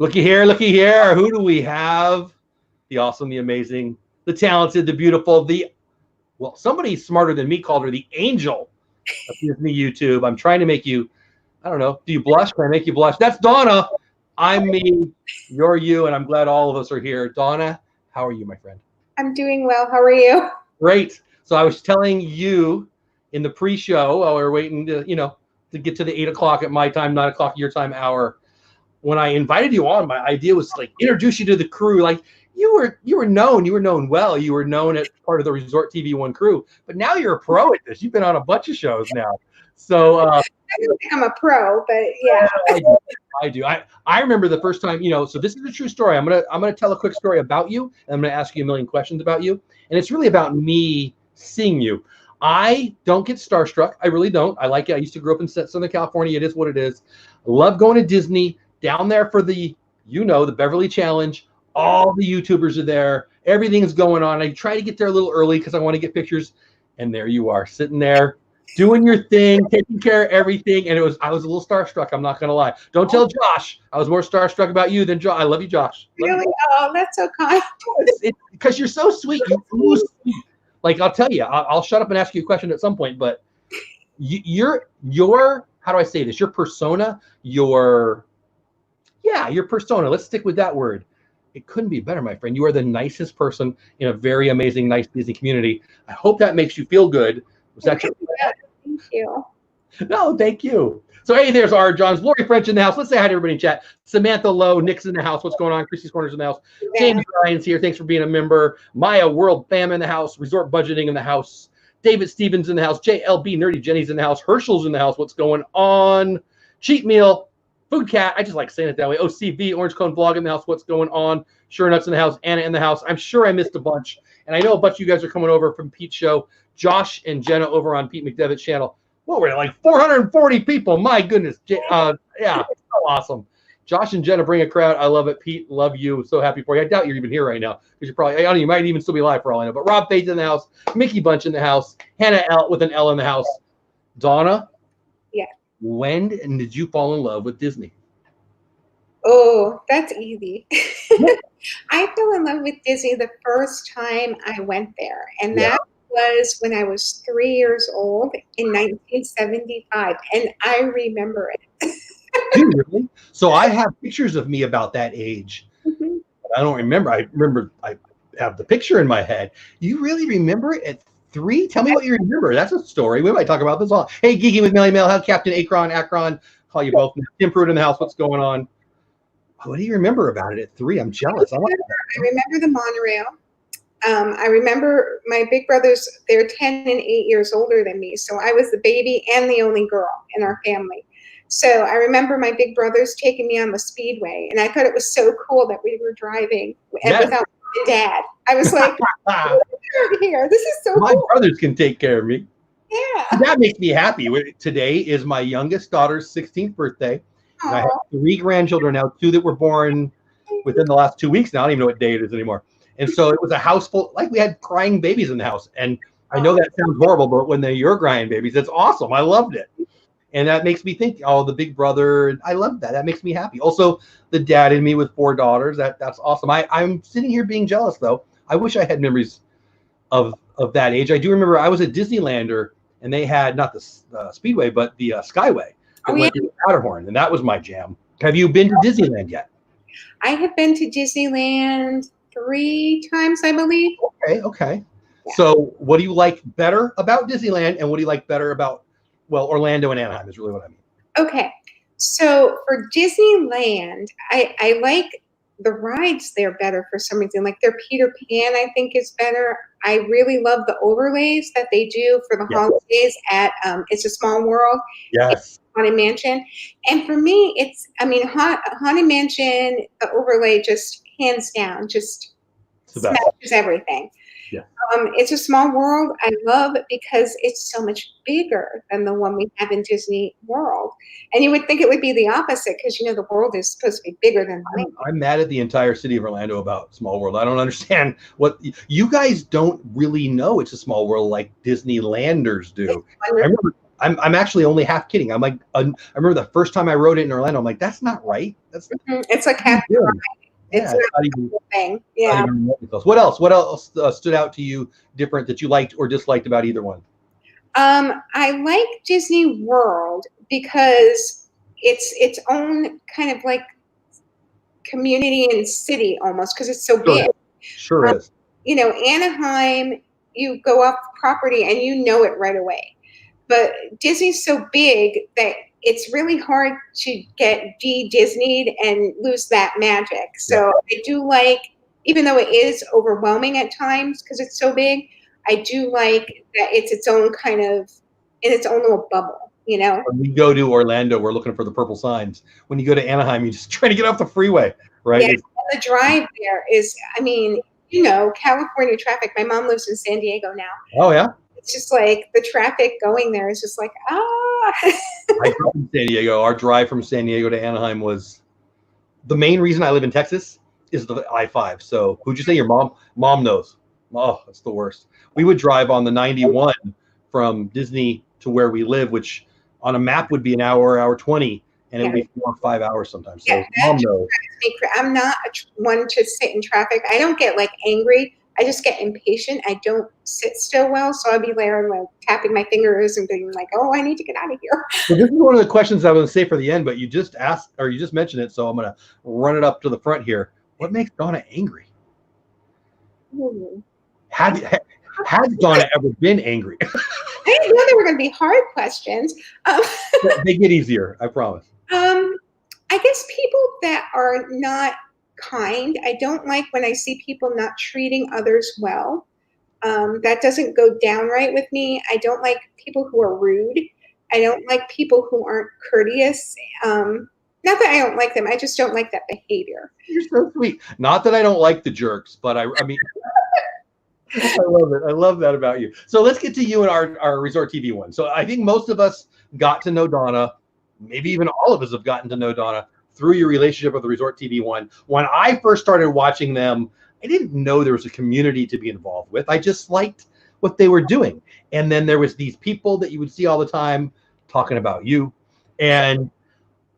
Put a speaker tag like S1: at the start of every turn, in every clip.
S1: Looky here, looky here. Who do we have? The awesome, the amazing, the talented, the beautiful, well, somebody smarter than me called her the angel of Disney YouTube. I'm trying to make you, I don't know, do you blush? Can I make you blush? That's Donna. I'm me, you're you, and I'm glad all of us are here. Donna, how are you, my friend?
S2: I'm doing well. How are you?
S1: Great. So I was telling you in the pre-show while we were waiting to, to get to the 8 o'clock at my time, 9 o'clock your time hour. When I invited you on, my idea was to like introduce you to the crew. Like you were known well. You were known as part of the Resort TV One crew, but now you're a pro at this. You've been on a bunch of shows now. So
S2: I don't think I'm a pro, but yeah.
S1: I do. I remember the first time, so this is a true story. I'm gonna tell a quick story about you, and I'm gonna ask you a million questions about you. And it's really about me seeing you. I don't get starstruck. I really don't. I like it. I used to grow up in Southern California. It is what it is. I love going to Disney. Down there for the Beverly Challenge. All the YouTubers are there. Everything's going on. I try to get there a little early because I want to get pictures. And there you are, sitting there, doing your thing, taking care of everything. And I was a little starstruck. I'm not gonna lie. Don't tell Josh. I was more starstruck about you than Josh. I love you, Josh.
S2: Really? Oh, that's so kind.
S1: Because you're so sweet. You're so sweet. Like I'll tell you, I'll shut up and ask you a question at some point. But your how do I say this? Your persona, your persona. Let's stick with that word. It couldn't be better, my friend. You are the nicest person in a very amazing, nice Disney community. I hope that makes you feel good.
S2: Thank you.
S1: No, thank you. So, hey, there's our John's Lori French in the house. Let's say hi to everybody in chat. Samantha Lowe, Nick's in the house. What's going on? Christy's Corner's in the house. Yeah. James Ryan's here. Thanks for being a member. Maya World Fam in the house. Resort Budgeting in the house. David Stevens in the house. JLB Nerdy Jenny's in the house. Herschel's in the house. What's going on? Cheat Meal. Food Cat, I just like saying it that way. OCV, Orange Cone Vlog in the house. What's going on? Sure Nuts in the house. Anna in the house. I'm sure I missed a bunch. And I know a bunch of you guys are coming over from Pete's show. Josh and Jenna over on Pete McDevitt's channel. What were it, like 440 people? My goodness. Yeah, it's so awesome. Josh and Jenna bring a crowd. I love it. Pete, love you. So happy for you. I doubt you're even here right now because you're probably, I don't know, you might even still be live for all I know. But Rob Faith in the house. Mickey Bunch in the house. Hannah L with an L in the house. Donna?
S2: Yeah.
S1: When did you fall in love with Disney?
S2: Oh, that's easy. I fell in love with Disney the first time I went there. And that was when I was 3 years old in 1975. And I remember it.
S1: Really? So I have pictures of me about that age. Mm-hmm. I don't remember. I remember I have the picture in my head. You really remember it at 3? Tell me what you remember. That's a story. We might talk about this all. Hey, Geeky with Melly Mail. How Captain Akron. Call you both. Tim Pruitt in the house. What's going on? What do you remember about it at 3? I'm jealous.
S2: I remember the monorail. I remember my big brothers, they're 10 and 8 years older than me. So I was the baby and the only girl in our family. So I remember my big brothers taking me on the Speedway. And I thought it was so cool that we were driving without my dad. I was like, here, this is so cool.
S1: My brothers can take care of me.
S2: Yeah.
S1: That makes me happy. Today is my youngest daughter's 16th birthday. And I have 3 grandchildren now, 2 that were born within the last 2 weeks. Now I don't even know what day it is anymore. And so it was a house full, like we had crying babies in the house. And I know that sounds horrible, but when they're your crying babies, it's awesome. I loved it. And that makes me think, the big brother, I love that. That makes me happy. Also, the dad in me with 4 daughters, that's awesome. I'm sitting here being jealous, though. I wish I had memories of that age. I do remember I was at Disneylander, and they had not the Speedway, but the Skyway. Went to Matterhorn, and that was my jam. Have you been to Disneyland yet?
S2: I have been to Disneyland 3 times, I believe.
S1: Okay. Yeah. So what do you like better about Disneyland, and what do you like better about, Orlando and Anaheim is really what I mean.
S2: Okay. So for Disneyland, I like the rides there better for some reason. Like their Peter Pan, I think, is better. I really love the overlays that they do for the holidays at It's a Small World.
S1: Yes.
S2: Haunted Mansion. And for me, Haunted Mansion, the overlay just hands down, just smashes everything.
S1: Yeah.
S2: It's a Small World. I love it because it's so much bigger than the one we have in Disney World. And you would think it would be the opposite because, the world is supposed to be bigger than the land.
S1: I'm mad at the entire city of Orlando about Small World. I don't understand what you guys don't really know. It's a Small World like Disneylanders do. I'm actually only half kidding. I'm like, I remember the first time I rode it in Orlando. I'm like, that's not right. That's
S2: It's like half the ride. It's not
S1: even,
S2: a thing. Yeah.
S1: What else? What else stood out to you different that you liked or disliked about either one?
S2: I like Disney World because it's its own kind of like community and city almost because it's so big.
S1: Sure is.
S2: You know, Anaheim, you go off property and you know it right away. But Disney's so big that it's really hard to get de-Disneyed and lose that magic. So I do like, even though it is overwhelming at times because it's so big, I do like that it's its own kind of, in its own little bubble, you know?
S1: When we go to Orlando, we're looking for the purple signs. When you go to Anaheim, you just try to get off the freeway, right?
S2: Yeah, and the drive there is, I mean, you know, California traffic. My mom lives in San Diego now.
S1: Oh, yeah?
S2: It's just like the traffic going there is just like, ah.
S1: I grew up in San Diego. Our drive from San Diego to Anaheim was the main reason I live in Texas is the I-5. So who'd you say your mom? Mom knows. Oh, that's the worst. We would drive on the 91 from Disney to where we live, which on a map would be an hour, hour 20, and it would be 4 or 5 hours sometimes. So mom knows.
S2: I'm not one to sit in traffic. I don't get like angry. I just get impatient. I don't sit still well, so I'll be there like tapping my fingers and being like, "Oh, I need to get out of here."
S1: So this is one of the questions I was going to say for the end, but you just asked, or you just mentioned it, so I'm going to run it up to the front here. What makes Donna angry? Has Donna ever been angry?
S2: I didn't know they were going to be hard questions.
S1: They get easier, I promise.
S2: I guess people that are not kind. I don't like when I see people not treating others well. That doesn't go down right with me. I don't like people who are rude. I don't like people who aren't courteous. Not that I don't like them. I just don't like that behavior.
S1: You're so sweet. Not that I don't like the jerks, but I mean, I love it. I love that about you. So let's get to you and our Resort TV one. So I think most of us got to know Donna. Maybe even all of us have gotten to know Donna through your relationship with the Resort TV one. When I first started watching them, I didn't know there was a community to be involved with. I just liked what they were doing. And then there was these people that you would see all the time talking about you. And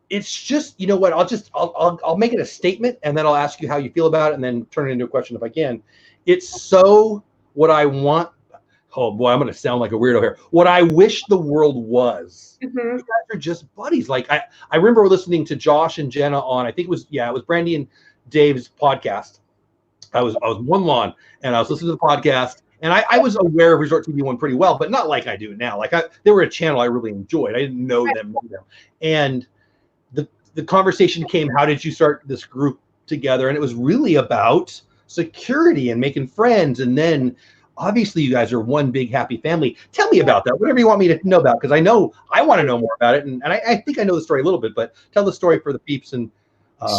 S1: it's just, you know what, I'll make it a statement and then I'll ask you how you feel about it and then turn it into a question if I can. It's so what I want. Oh boy, I'm going to sound like a weirdo here. What I wish the world was. You guys are just buddies. Like I remember listening to Josh and Jenna on, I think it was Brandy and Dave's podcast. I was one lawn and I was listening to the podcast and I was aware of Resort TV one pretty well, but not like I do now. Like they were a channel I really enjoyed. I didn't know them. And the conversation came, how did you start this group together? And it was really about security and making friends. And then obviously you guys are one big happy family. Tell me about that, whatever you want me to know about, because I know I want to know more about it. And I think I know the story a little bit, but tell the story for the peeps and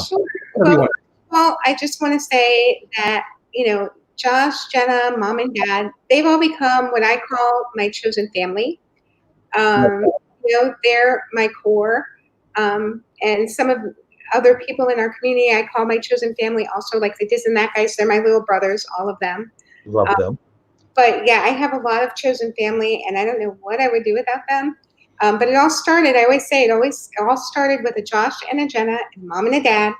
S2: Sure. Well, I just want to say that, you know, Josh, Jenna, mom and dad, they've all become what I call my chosen family. You know, they're my core. And some of other people in our community, I call my chosen family also, like the This and That guys. They're my little brothers, all of them.
S1: Love them.
S2: But yeah, I have a lot of chosen family, and I don't know what I would do without them. But it all started, I always say, it all started with a Josh and a Jenna, and mom and a dad.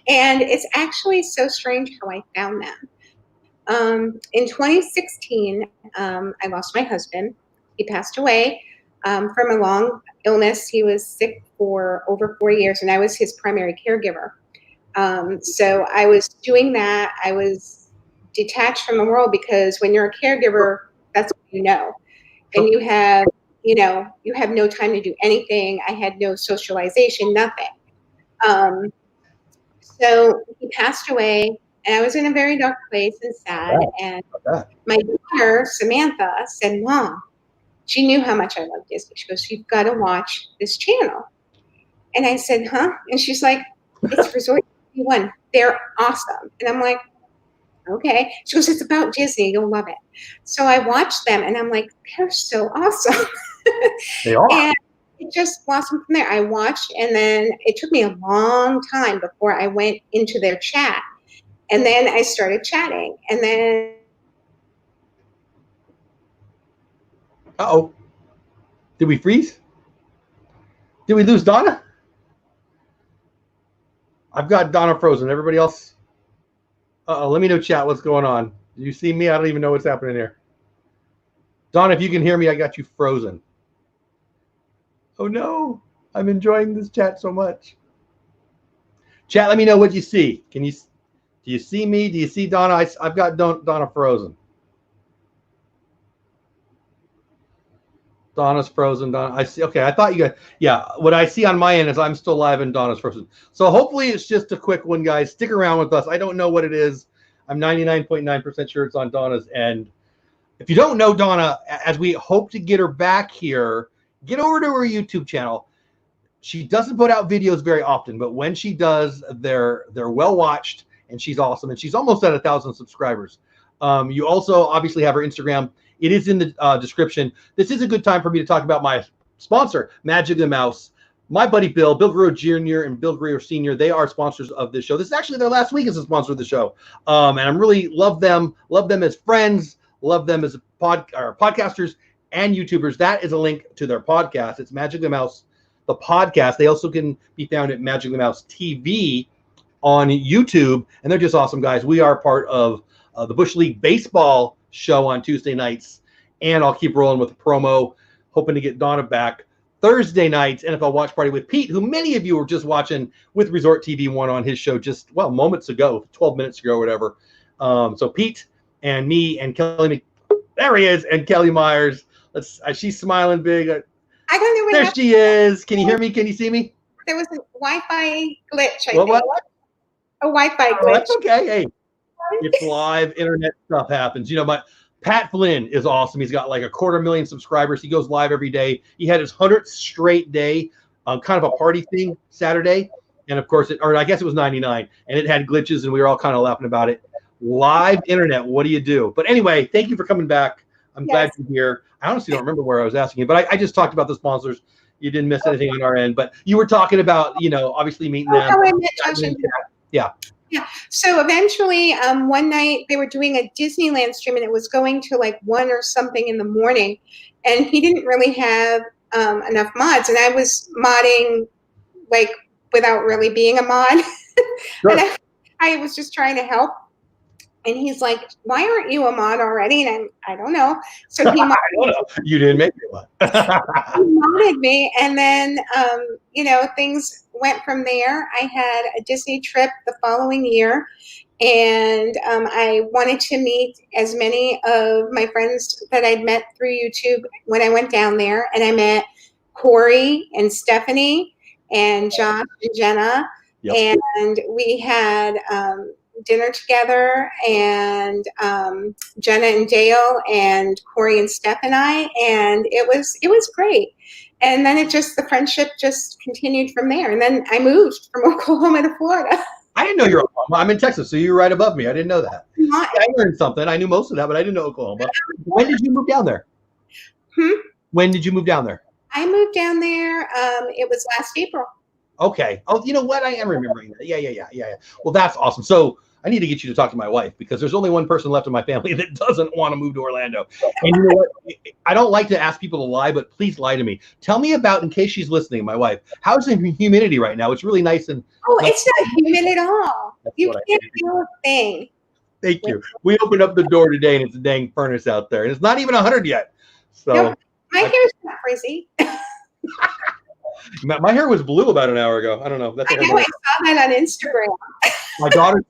S2: And it's actually so strange how I found them. In 2016, I lost my husband. He passed away from a long illness. He was sick for over 4 years, and I was his primary caregiver. So I was doing that. I was detached from the world because when you're a caregiver, that's what you know. And you have no time to do anything. I had no socialization, nothing. So he passed away, and I was in a very dark place and sad. And my daughter, Samantha, said, "Mom," she knew how much I loved Disney. She goes, "You've got to watch this channel." And I said, "Huh?" And she's like, "It's Resort TV1. They're awesome." And I'm like, "Okay." She goes, "It's about Disney. You'll love it." So I watched them, and I'm like, "They're so awesome."
S1: They are.
S2: And it just blossomed from there. I watched, and then it took me a long time before I went into their chat. And then I started chatting. And then...
S1: Uh-oh. Did we freeze? Did we lose Donna? I've got Donna frozen. Everybody else? Let me know, chat, what's going on. Do you see me? I don't even know what's happening here. Donna, if you can hear me, I got you frozen. Oh, no. I'm enjoying this chat so much. Chat, let me know what you see. Do you see me? Do you see Donna? I've got Donna frozen. Donna's frozen. Donna, I see. Okay, I thought you guys. Yeah, what I see on my end is I'm still live and Donna's frozen. So hopefully it's just a quick one, guys. Stick around with us. I don't know what it is. I'm 99.9% sure it's on Donna's end. If you don't know Donna, as we hope to get her back here, get over to her YouTube channel. She doesn't put out videos very often, but when she does, they're well watched, and she's awesome. And she's almost at 1,000 subscribers. You also obviously have her Instagram. It is in the description. This is a good time for me to talk about my sponsor, Magic the Mouse. My buddy Bill Guerrero Jr. and Bill Guerrero Sr., they are sponsors of this show. This is actually their last week as a sponsor of the show. And I'm really love them as friends, love them as podcasters and YouTubers. That is a link to their podcast. It's Magic the Mouse, the podcast. They also can be found at Magic the Mouse TV on YouTube, and they're just awesome guys. We are part of the Bush League Baseball show on Tuesday nights, and I'll keep rolling with the promo, hoping to get Donna back Thursday nights. NFL Watch Party with Pete, who many of you were just watching with Resort TV 1 on his show just, well, moments ago, 12 minutes ago or whatever. So Pete and me and Kelly, there he is, and Kelly Myers. She's smiling big.
S2: I don't know what
S1: there
S2: happened.
S1: She is. Can you hear me? Can you see me?
S2: There was a Wi-Fi glitch, I
S1: What?
S2: think. A Wi-Fi glitch.
S1: That's okay. Hey, it's live. Internet stuff happens. You know, Pat Flynn is awesome. He's got like 250,000 subscribers. He goes live every day. He had his 100th straight day, kind of a party thing Saturday. And of course, I guess it was 99, and it had glitches, and we were all kind of laughing about it. Live internet, what do you do? But anyway, thank you for coming back. I'm glad you're here. I honestly don't remember where I was asking you, but I just talked about the sponsors. You didn't miss anything on our end, but you were talking about, obviously meeting them.
S2: How I met Josh and
S1: Yeah.
S2: Yeah. So eventually, one night they were doing a Disneyland stream, and it was going to like 1 or something in the morning, and he didn't really have enough mods, and I was modding like without really being a mod.
S1: Sure.
S2: And I was just trying to help. And he's like, "Why aren't you a mod already?" And I don't know. So he
S1: I don't know. You didn't make me one.
S2: he modded me, and then things went from there. I had a Disney trip the following year, and I wanted to meet as many of my friends that I'd met through YouTube when I went down there. And I met Corey and Stephanie and Josh and Jenna, and we had dinner together, and Jenna and Dale and Corey and Steph and I, and it was great. And then the friendship just continued from there. And then I moved from Oklahoma to Florida.
S1: I didn't know you're Oklahoma. I'm in Texas, so you're right above me. I didn't know that. I learned something. I knew most of that, but I didn't know Oklahoma. When did you move down there? When did you move down there?
S2: I moved down there. It was last April.
S1: Okay. Oh, you know what? I am remembering that. Yeah. Well, that's awesome. So I need to get you to talk to my wife, because there's only one person left in my family that doesn't want to move to Orlando. And you know what? I don't like to ask people to lie, but please lie to me. Tell me about, in case she's listening, my wife, how's the humidity right now? It's really nice and...
S2: Oh, it's not humid at all. You can't feel a thing.
S1: Thank you. We opened up the door today, and it's a dang furnace out there. And it's not even 100 yet. So
S2: no, my hair's not frizzy.
S1: My hair was blue about an hour ago. I don't know.
S2: I know. I saw that on Instagram.
S1: My daughter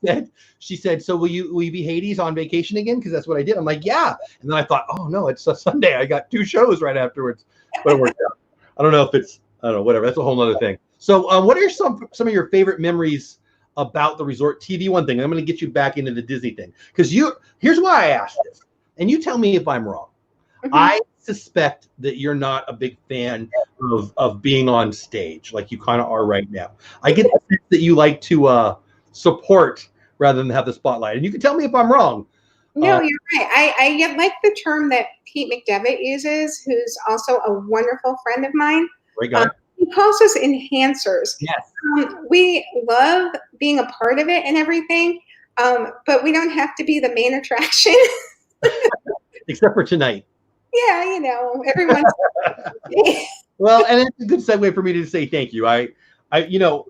S1: she said, "So will you be Hades on vacation again?" Because that's what I did. I'm like, yeah. And then I thought, oh no, it's a Sunday. I got 2 shows right afterwards. But it worked out. I don't know if it's, I don't know, whatever. That's a whole other thing. So what are some of your favorite memories about the Resort TV 1 thing? I'm going to get you back into the Disney thing. Because here's why I asked this. And you tell me if I'm wrong. I suspect that you're not a big fan of being on stage like you kind of are right now. I get the sense that you like to support rather than have the spotlight. And you can tell me if I'm wrong.
S2: No, you're right. I like the term that Pete McDevitt uses, who's also a wonderful friend of mine.
S1: Great guy.
S2: He calls us enhancers.
S1: Yes.
S2: We love being a part of it and everything, but we don't have to be the main attraction.
S1: Except for tonight.
S2: Yeah, you know, everyone's.
S1: Well, and it's a good segue for me to say thank you. You know,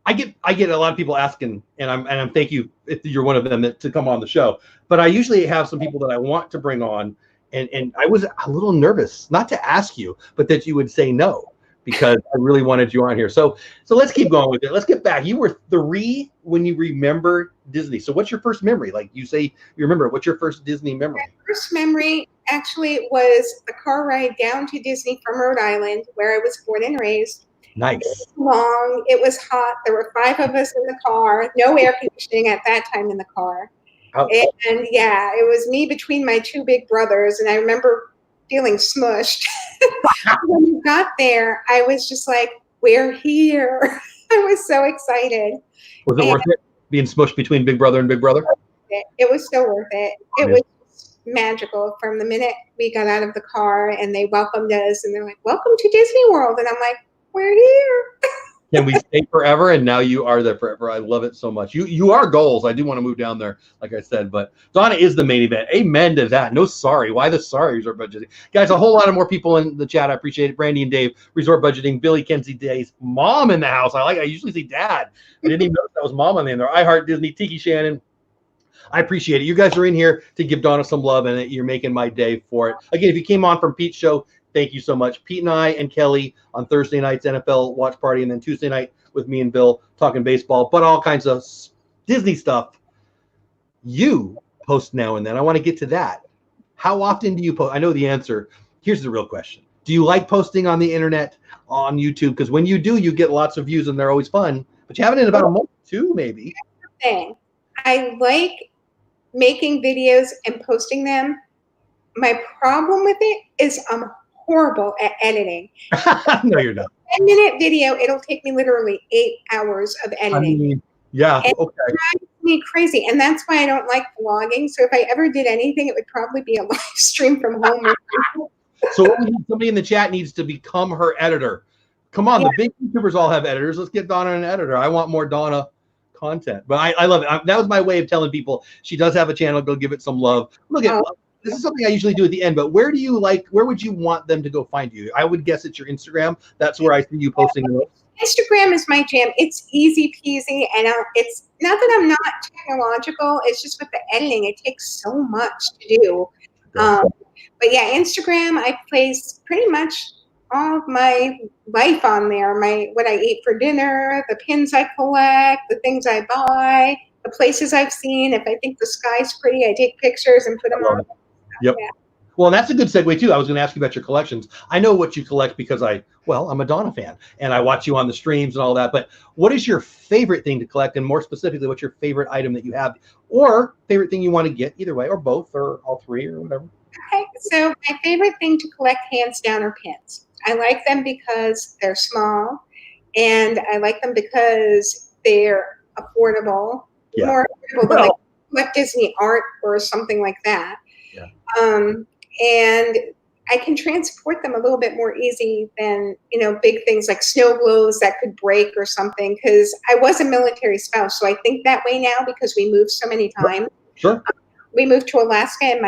S1: I get a lot of people asking, and I'm thank you if you're one of them to come on the show. But I usually have some people that I want to bring on, and I was a little nervous not to ask you, but that you would say no, because I really wanted you on here. So let's keep going with it. Let's get back. You were 3 when you remember Disney. So what's your first memory? Like you say you remember, what's your first Disney memory?
S2: My first memory actually was the car ride down to Disney from Rhode Island, where I was born and raised.
S1: Nice.
S2: It was long. It was hot. There were 5 of us in the car. No air conditioning at that time in the car.
S1: Oh.
S2: And yeah, it was me between my 2 big brothers. And I remember feeling smushed. When we got there, I was just like, we're here. I was so excited.
S1: Was it worth it being smushed between Big Brother and Big Brother?
S2: It was so worth it. It was magical from the minute we got out of the car and they welcomed us and they're like, welcome to Disney World. And I'm like, we're here.
S1: Can we stay forever? And now you are there forever. I love it so much. You are goals. I do want to move down there, like I said, but Donna is the main event. Amen to that. No sorry. Why the sorries are budgeting? Guys, a whole lot of more people in the chat. I appreciate it. Brandy and Dave, Resort Budgeting, Billy, Kenzie, Days, Mom in the house. I usually see Dad. I didn't even know that was Mom on the end there. I Heart Disney, Tiki Shannon. I appreciate it. You guys are in here to give Donna some love, and you're making my day for it. Again, if you came on from Pete's show, thank you so much. Pete and I and Kelly on Thursday nights, NFL watch party, and then Tuesday night with me and Bill talking baseball, but all kinds of Disney stuff. You post now and then. I want to get to that. How often do you post? I know the answer. Here's the real question. Do you like posting on the internet, on YouTube? Because when you do, you get lots of views, and they're always fun. But you haven't in about a month, 2 maybe.
S2: Thing. I like making videos and posting them. My problem with it is I'm horrible at editing.
S1: No, you're not.
S2: 10-minute video, it'll take me literally 8 hours of editing.
S1: I mean, yeah,
S2: and
S1: okay.
S2: It drives me crazy, and that's why I don't like vlogging. So if I ever did anything, it would probably be a live stream from home.
S1: So somebody in the chat needs to become her editor. Come on, the big YouTubers all have editors. Let's get Donna an editor. I want more Donna content. But I love it. That was my way of telling people she does have a channel. Go give it some love. Look at this is something I usually do at the end, but where would you want them to go find you? I would guess it's your Instagram. That's where I see you posting the most.
S2: Instagram is my jam. It's easy peasy, and it's not that I'm not technological. It's just with the editing, it takes so much to do. But yeah, Instagram, I place pretty much all of my life on there. What I eat for dinner, the pins I collect, the things I buy, the places I've seen. If I think the sky's pretty, I take pictures and put them on.
S1: Yep.
S2: Yeah.
S1: Well, and that's a good segue too. I was going to ask you about your collections. I know what you collect because I'm a Donna fan and I watch you on the streams and all that. But what is your favorite thing to collect? And more specifically, what's your favorite item that you have, or favorite thing you want to get, either way, or both, or all 3, or whatever?
S2: Okay. So my favorite thing to collect, hands down, are pins. I like them because they're small, and I like them because they're affordable.
S1: Yeah.
S2: More affordable than like Disney art or something like that.
S1: Yeah.
S2: And I can transport them a little bit more easy than, big things like snow globes that could break or something, because I was a military spouse. So I think that way now because we moved so many times.
S1: Sure.
S2: We moved to Alaska and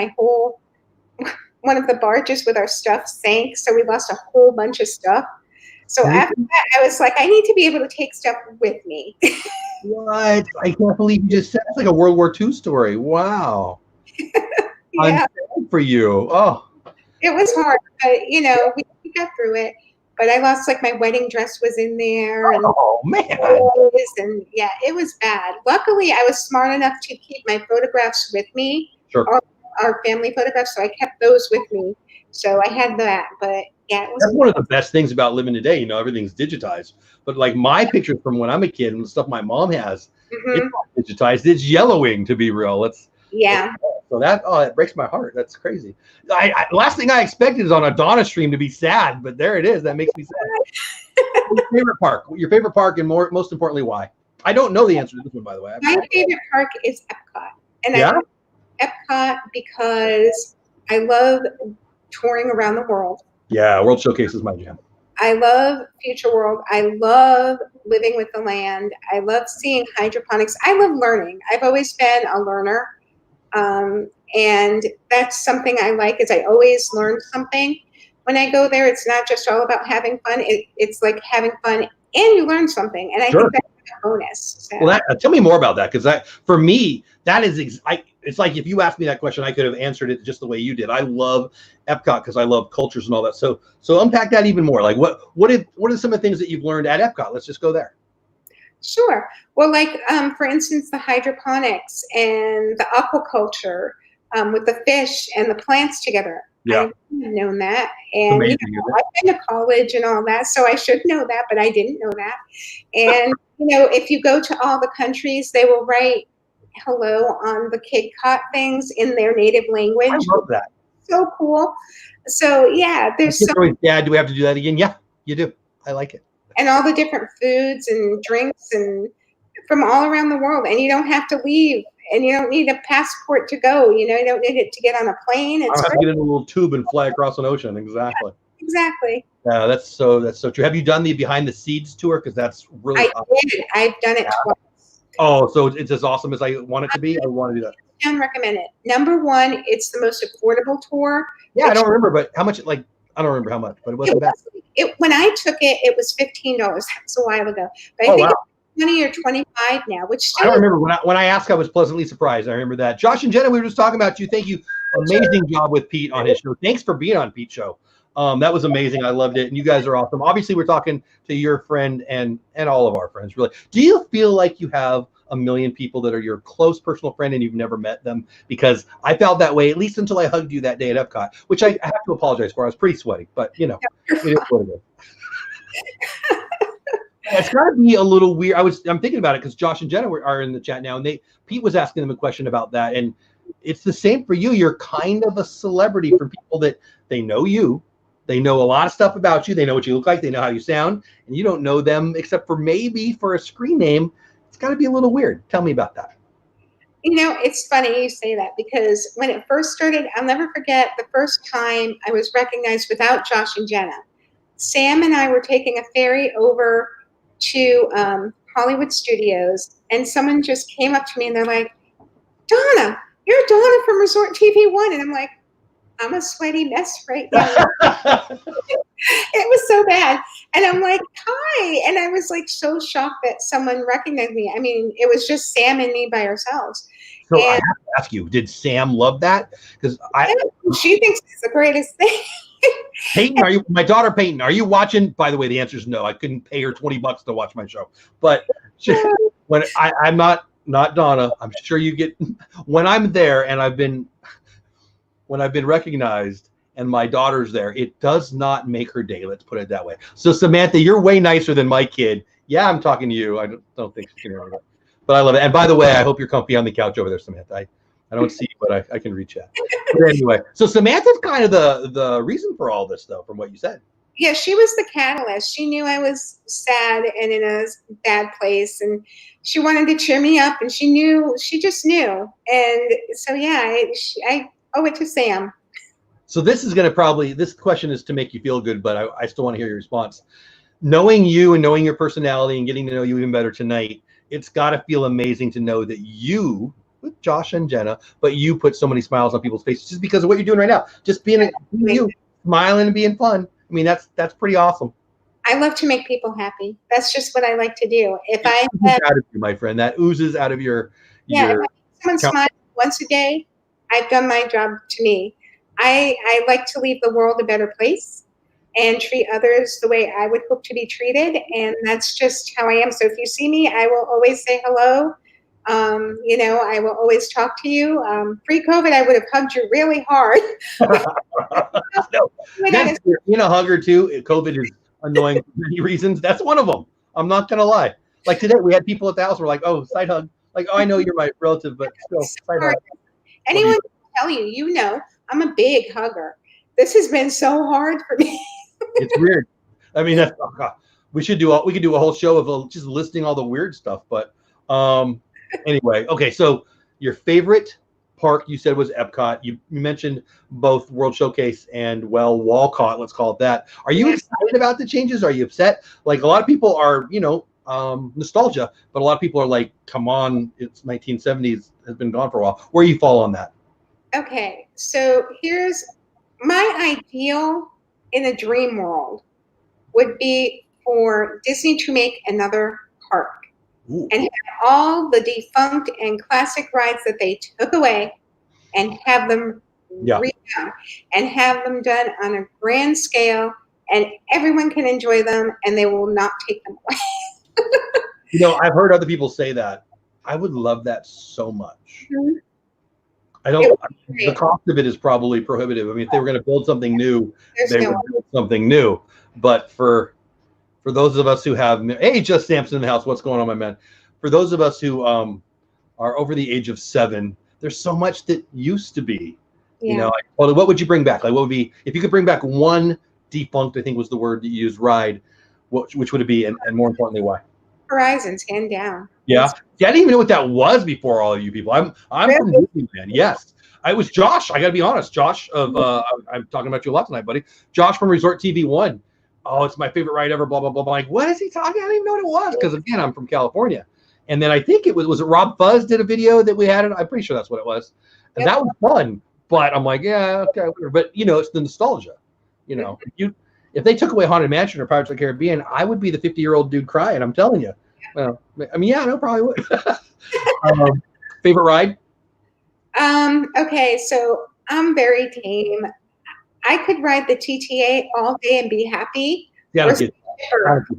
S2: one of the barges with our stuff sank. So we lost a whole bunch of stuff. So after that, I was like, I need to be able to take stuff with me.
S1: What? I can't believe you just said it's like a World War II story. Wow.
S2: Yeah.
S1: I'm sad for you. Oh.
S2: It was hard, but we got through it. But I lost my wedding dress was in there. And
S1: man.
S2: And yeah, it was bad. Luckily, I was smart enough to keep my photographs with me.
S1: Sure.
S2: Our family photographs, so I kept those with me. So I had that, but yeah, it was.
S1: That's one of the best things about living today. Everything's digitized. But like my pictures from when I'm a kid and the stuff my mom has, it's not digitized. It's yellowing, to be real. So that breaks my heart. That's crazy. Last thing I expected is on a Donna stream to be sad, but there it is. That makes me sad. Your favorite park, and most importantly, why? I don't know the answer to this one, by the way.
S2: My favorite park is Epcot, and
S1: I
S2: love Epcot because I love touring around the world.
S1: Yeah, World Showcase is my jam.
S2: I love Future World. I love living with the land. I love seeing hydroponics. I love learning. I've always been a learner. And that's something I like, is I always learn something when I go there. It's not just all about having fun. It's like having fun and you learn something. And I think that's a bonus. So.
S1: Well, tell me more about that, because for me, that is it's like if you asked me that question, I could have answered it just the way you did. I love Epcot because I love cultures and all that. So unpack that even more. Like what are some of the things that you've learned at Epcot? Let's just go there.
S2: Sure. Well, like for instance, the hydroponics and the aquaculture with the fish and the plants together.
S1: Yeah.
S2: I didn't have known that. And I've been to college and all that, so I should know that, but I didn't know that. And if you go to all the countries, they will write hello on the Kit Kat things in their native language.
S1: I love that.
S2: So cool. So yeah, there's
S1: Dad, do we have to do that again? Yeah, you do. I like it.
S2: And all the different foods and drinks and from all around the world. And you don't have to leave. And you don't need a passport to go. You don't need it to get on a plane.
S1: I don't have to get in a little tube and fly across an ocean. Exactly.
S2: Yeah, exactly.
S1: Yeah, that's so true. Have you done the behind the scenes tour? Because that's really
S2: awesome. Did. I've done it twice.
S1: Oh, so it's as awesome as I want it to be? I want to do that.
S2: I recommend it. Number one, it's the most affordable tour.
S1: Yeah, I don't remember, but how much? Like, I don't remember how much, but it wasn't bad.
S2: When I took it, it was $15. That's a while ago. But I think it's 20 or 25 now, which
S1: I don't remember. When I asked, I was pleasantly surprised. I remember that. Josh and Jenna, we were just talking about you. Thank you. Amazing job with Pete on his show. Thanks for being on Pete's show. That was amazing. I loved it. And you guys are awesome. Obviously, we're talking to your friend and all of our friends, really. Do you feel like you have a million people that are your close personal friend and you've never met them? Because I felt that way, at least until I hugged you that day at Epcot, which I have to apologize for. I was pretty sweaty, but it is what it is. It's got to be a little weird. I'm thinking about it because Josh and Jenna are in the chat now, and Pete was asking them a question about that, and it's the same for you. You're kind of a celebrity for people that they know you. They know a lot of stuff about you. They know what you look like. They know how you sound, and you don't know them except for maybe for a screen name. It's got to be a little weird. Tell me about that.
S2: It's funny you say that, because when it first started, I'll never forget the first time I was recognized without Josh and Jenna. Sam and I were taking a ferry over to Hollywood Studios, and someone just came up to me and they're like, "Donna, you're Donna from Resort TV 1." And I'm like, I'm a sweaty mess right now. It was so bad. And I'm like, hi. And I was like so shocked that someone recognized me. I mean, it was just Sam and me by ourselves.
S1: So I have to ask you, did Sam love that? Because
S2: she thinks it's the greatest thing.
S1: Peyton, my daughter Peyton, are you watching? By the way, the answer is no. I couldn't pay her $20 to watch my show. But when I'm not Donna, I'm sure you get, when I'm there and when I've been recognized and my daughter's there, it does not make her day. Let's put it that way. So Samantha, you're way nicer than my kid. Yeah, I'm talking to you. I don't think she can hear it, but I love it. And by the way, I hope you're comfy on the couch over there, Samantha. I don't see you, but I can reach out. But anyway, so Samantha's kind of the reason for all this, though, from what you said.
S2: Yeah, she was the catalyst. She knew I was sad and in a bad place, and she wanted to cheer me up, and she just knew. And so, yeah, I owe it to Sam.
S1: So this question is to make you feel good, but I still want to hear your response. Knowing you and knowing your personality and getting to know you even better tonight, it's got to feel amazing to know that you, with Josh and Jenna, but you put so many smiles on people's faces just because of what you're doing right now. Just being you, smiling and being fun. I mean, that's pretty awesome.
S2: I love to make people happy. That's just what I like to do. If I
S1: have out of you, my friend, that oozes out of your
S2: if someone smiles once a day, I've done my job to me. I like to leave the world a better place and treat others the way I would hope to be treated, and that's just how I am. So if you see me, I will always say hello. I will always talk to you. Pre-COVID, I would have hugged you really hard.
S1: No, being a hugger too. COVID is annoying for many reasons. That's one of them. I'm not gonna lie. Like today, we had people at the house who were like, "Oh, side hug." Like, "Oh, I know you're my relative, but still, side hug."
S2: Anyone can tell you, I'm a big hugger. This has been so hard for me.
S1: It's weird. I mean, we could do a whole show of just listing all the weird stuff. But anyway, okay. So your favorite park you said was Epcot. You mentioned both World Showcase and Walcott. Let's call it that. Are you excited about the changes? Are you upset? Like a lot of people are. nostalgia, but a lot of people are like, come on, it's 1970s, has been gone for a while. Where you fall on that?
S2: Okay, so here's my ideal in a dream world would be for Disney to make another park.
S1: Ooh.
S2: And have all the defunct and classic rides that they took away and have them redone and have them done on a grand scale, and everyone can enjoy them and they will not take them away.
S1: You know, I've heard other people say that. I would love that so much.
S2: Mm-hmm.
S1: I don't. The cost of it is probably prohibitive. I mean, if they were going to build something new, they would build something new. But for those of us who have, hey, Just Sampson in the house, what's going on, my man? For those of us who are over the age of 7, there's so much that used to be. Yeah. You know, like, well, what would you bring back? Like, what would be if you could bring back one defunct? I think was the word that you used. Ride. Which would it be? And more importantly, why?
S2: Horizons, hand down.
S1: Yeah. See, I didn't even know what that was before all of you people. I'm from Disneyland. Yes. I was Josh. I got to be honest. Josh of I'm talking about you a lot tonight, buddy. Josh from Resort TV 1. Oh, it's my favorite ride ever. Blah blah blah. I'm like, what is he talking? I didn't even know what it was because again, I'm from California. And then I think it was it Rob Fuzz did a video that we had. I'm pretty sure that's what it was. And that was fun. But I'm like, yeah, okay, whatever. But you know, it's the nostalgia. You know, if they took away Haunted Mansion or Pirates of the Caribbean, I would be the 50-year-old dude crying. I'm telling you. Well, I mean, yeah, no, probably would. Favorite ride?
S2: Okay, so I'm very tame. I could ride the TTA all day and be happy.
S1: Yeah, I don't get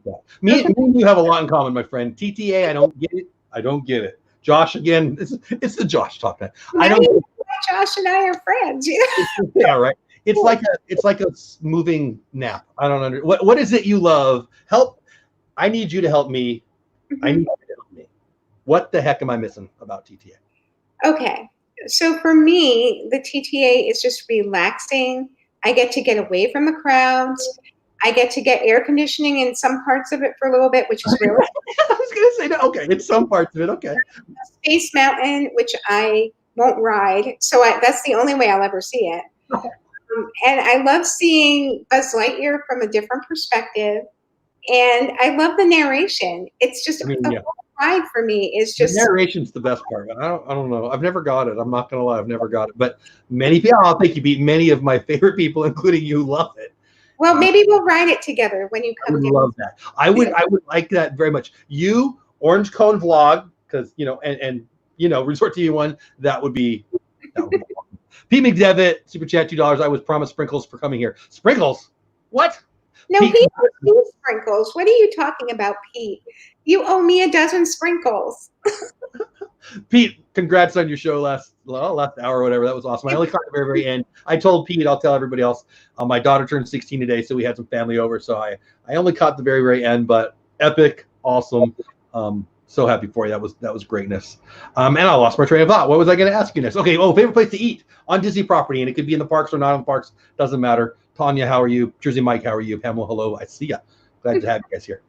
S1: that. Me and you have a lot in common, my friend. TTA, I don't get it. I don't get it. Josh, again, it's the Josh talk. I don't.
S2: Josh and I are friends.
S1: Yeah, right. It's like a moving nap. I don't under what is it you love? Help! I need you to help me. I need you to help me. What the heck am I missing about TTA?
S2: Okay, so for me, the TTA is just relaxing. I get to get away from the crowds. I get to get air conditioning in some parts of it for a little bit, which is really.
S1: I was going to say that. Okay, in some parts of it. Okay.
S2: Space Mountain, which I won't ride, so that's the only way I'll ever see it. And I love seeing Buzz Lightyear from a different perspective, and I love the narration. It's just the whole ride for me is just
S1: the narration's the best part. I don't know. I've never got it. I'm not gonna lie. I've never got it. But many people, I think you beat many of my favorite people, including you, love it.
S2: Well, maybe we'll ride it together when you come.
S1: I would love that. I would like that very much. You, Orange Cone Vlog, because you know, and you know, Resort TV 1, that would be awesome. Pete McDevitt, super chat $2. I was promised sprinkles for coming here. Sprinkles? What?
S2: No, Pete needs sprinkles. What are you talking about, Pete? You owe me a dozen sprinkles.
S1: Pete, congrats on your show last hour or whatever. That was awesome. I only caught the very, very end. I told Pete, I'll tell everybody else. My daughter turned 16 today, so we had some family over. So I only caught the very, very end, but epic, awesome. So happy for you. That was greatness. And I lost my train of thought. What was I going to ask you next? Okay. Oh, favorite place to eat on Disney property, and it could be in the parks or not in the parks. Doesn't matter. Tanya, how are you? Jersey Mike, how are you? Pamela, hello. I see ya. Glad to have you guys here.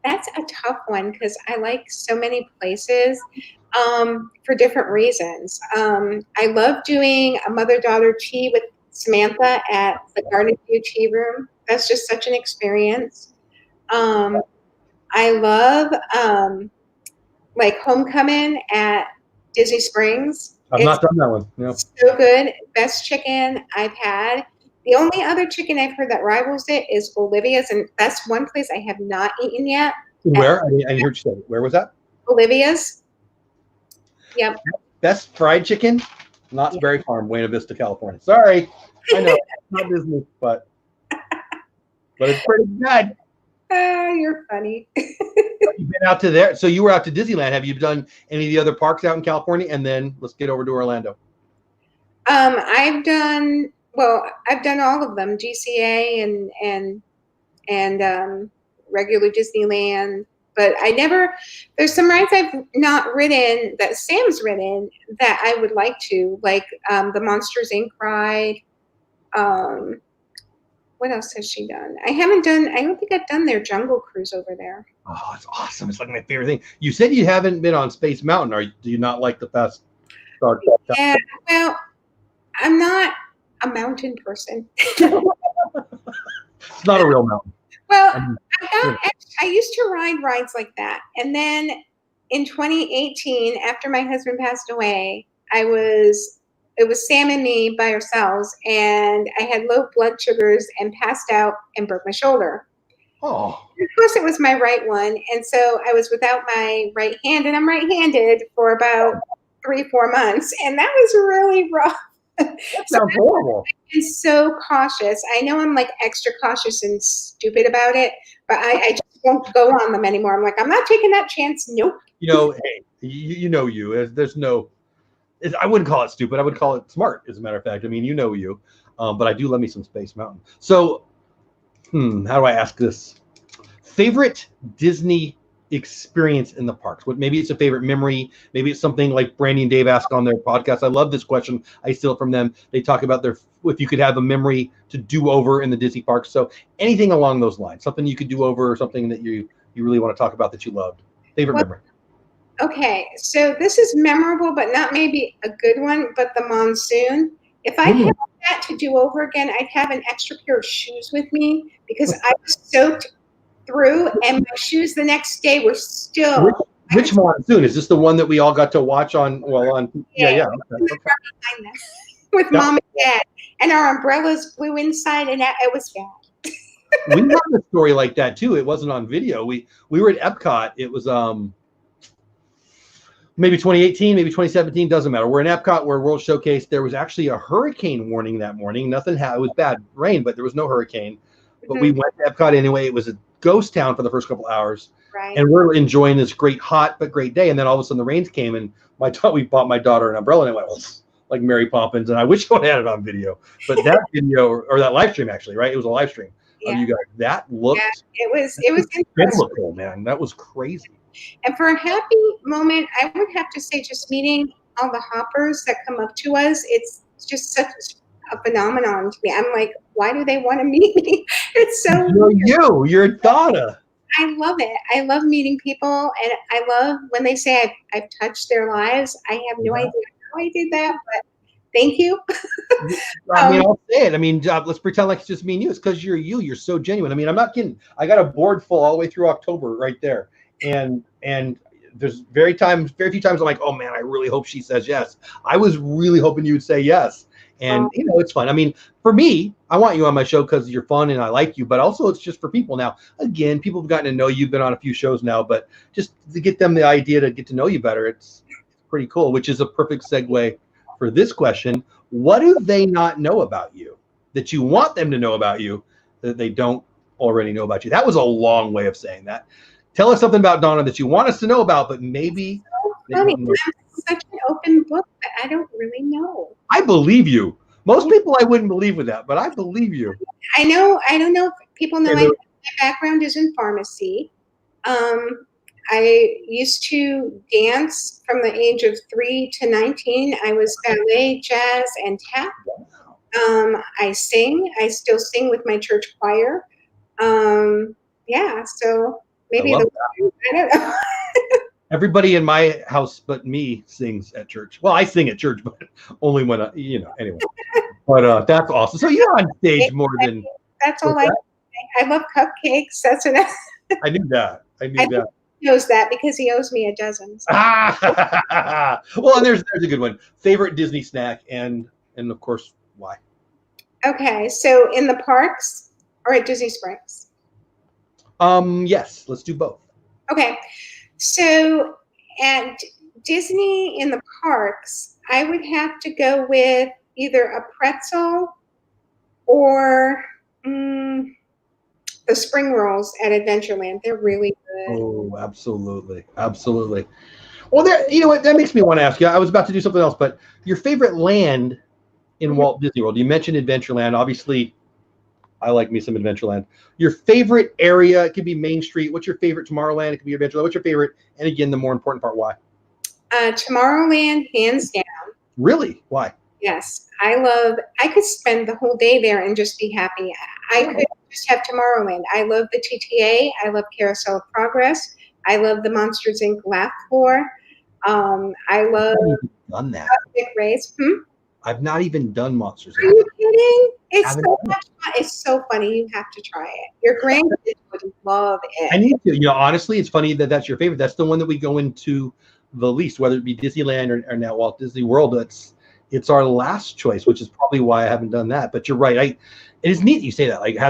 S2: That's a tough one because I like so many places for different reasons. I love doing a mother-daughter tea with Samantha at the Garden View Tea Room. That's just such an experience. I love like Homecoming at Disney Springs.
S1: I've not done that one. No.
S2: So good. Best chicken I've had. The only other chicken I've heard that rivals it is Olivia's, and that's one place I have not eaten yet.
S1: Where? I didn't hear you say it. Where was that?
S2: Olivia's. Yep.
S1: Best fried chicken? Knott's Berry Farm, Buena Vista, California. Sorry. I know. It's not Disney, but it's pretty good.
S2: You're funny.
S1: You've been out to there. So you were out to Disneyland. Have you done any of the other parks out in California? And then let's get over to Orlando.
S2: I've done all of them, GCA and regular Disneyland. But there's some rides I've not ridden that Sam's ridden that I would like to, like the Monsters Inc. ride. What else has she done? I don't think I've done their Jungle Cruise over there.
S1: Oh, it's awesome. It's like my favorite thing. You said you haven't been on Space Mountain. Do you not like the fast start?
S2: Yeah, well, I'm not a mountain person.
S1: It's not a real mountain.
S2: Well, I used to ride rides like that. And then in 2018, after my husband passed away, it was Sam and me by ourselves, and I had low blood sugars and passed out and broke my shoulder.
S1: Oh.
S2: Of course, it was my right one. And so I was without my right hand, and I'm right-handed for about 3-4 months. And that was really rough.
S1: That sounds horrible.
S2: I'm so cautious. I know I'm like extra cautious and stupid about it, but I just won't go on them anymore. I'm like, I'm not taking that chance. Nope.
S1: Hey, there's no, I wouldn't call it stupid. I would call it smart, as a matter of fact. I mean, you. But I do love me some Space Mountain. So, how do I ask this? Favorite Disney experience in the parks? Maybe it's a favorite memory. Maybe it's something like Brandy and Dave ask on their podcast. I love this question. I steal it from them. They talk about if you could have a memory to do over in the Disney parks. So anything along those lines, something you could do over, or something that you really want to talk about that you loved. Favorite memory.
S2: Okay, so this is memorable, but not maybe a good one, but the monsoon. If I had that to do over again, I'd have an extra pair of shoes with me, because I was soaked through, and my shoes the next day were still.
S1: Which monsoon? Is this the one that we all got to watch on? Yeah. Okay.
S2: With Mom and Dad, and our umbrellas blew inside, and it was bad.
S1: We have a story like that too. It wasn't on video. We were at Epcot. It was maybe 2018, maybe 2017, doesn't matter. We're in Epcot, we're World Showcase. There was actually a hurricane warning that morning. It was bad rain, but there was no hurricane. But we went to Epcot anyway. It was a ghost town for the first couple hours.
S2: Right.
S1: And we're enjoying this great hot but great day. And then all of a sudden the rains came, and we bought my daughter an umbrella, and it went like Mary Poppins. And I wish I had it on video. But that video, or that live stream actually, right? It was a live stream of you guys. That looked
S2: it was
S1: biblical, man. That was crazy.
S2: And for a happy moment, I would have to say just meeting all the hoppers that come up to us, it's just such a phenomenon to me. I'm like, why do they want to meet me? It's so
S1: You're Donna.
S2: I love it. I love meeting people, and I love when they say I've touched their lives. I have no idea how I did that, but thank you.
S1: I mean, I'll say it. I mean, let's pretend like it's just me and you. It's because you're you. You're so genuine. I mean, I'm not kidding. I got a board full all the way through October right there. And there's very few times I'm like, oh man, I really hope she says yes. I was really hoping you would say yes. And it's fun. I mean, for me, I want you on my show because you're fun and I like you, but also it's just for people. Now, again, people have gotten to know you. You've been on a few shows now, but just to get them the idea to get to know you better, it's pretty cool, which is a perfect segue for this question. What do they not know about you that you want them to know about you that they don't already know about you? That was a long way of saying that. Tell us something about Donna that you want us to know about, but maybe.
S2: So funny. I'm such an open book that I don't really know.
S1: I believe you. Most people I wouldn't believe with that, but I believe you.
S2: I don't know if people know my background is in pharmacy. I used to dance from the age of 3 to 19. I was ballet, jazz, and tap. I sing. I still sing with my church choir. So maybe I don't know.
S1: Everybody in my house but me sings at church. Well, I sing at church, but only when anyway. But that's awesome. So you're on stage more than.
S2: That's all I love cupcakes. That's what
S1: I knew that. I knew that.
S2: He knows that because he owes me a dozen. So.
S1: Well, and there's a good one. Favorite Disney snack and of course why?
S2: Okay, so in the parks or at Disney Springs?
S1: Yes, let's do both.
S2: Okay, so at Disney in the parks, I would have to go with either a pretzel or the spring rolls at Adventureland. They're really good.
S1: Oh, absolutely. Absolutely. Well, you know what? That makes me want to ask you. I was about to do something else, but your favorite land in Walt Disney World? You mentioned Adventureland. Obviously, I like me some Adventureland. Your favorite area? It could be Main Street. What's your favorite? Tomorrowland. It could be Adventureland. What's your favorite? And again, the more important part, why?
S2: Tomorrowland, hands down.
S1: Really? Why?
S2: Yes. I could spend the whole day there and just be happy. I could just have Tomorrowland. I love the TTA. I love Carousel of Progress. I love the Monsters Inc. Laugh Floor. I love
S1: done that.
S2: Big Race.
S1: I've not even done Monsters
S2: Inc. Are you kidding? It's so much fun. It's so funny. You have to try it. Your grandkids would love it.
S1: I need to. Honestly, it's funny that that's your favorite. That's the one that we go into the least, whether it be Disneyland or now Walt Disney World. It's our last choice, which is probably why I haven't done that. But you're right. It is neat you say that. Like I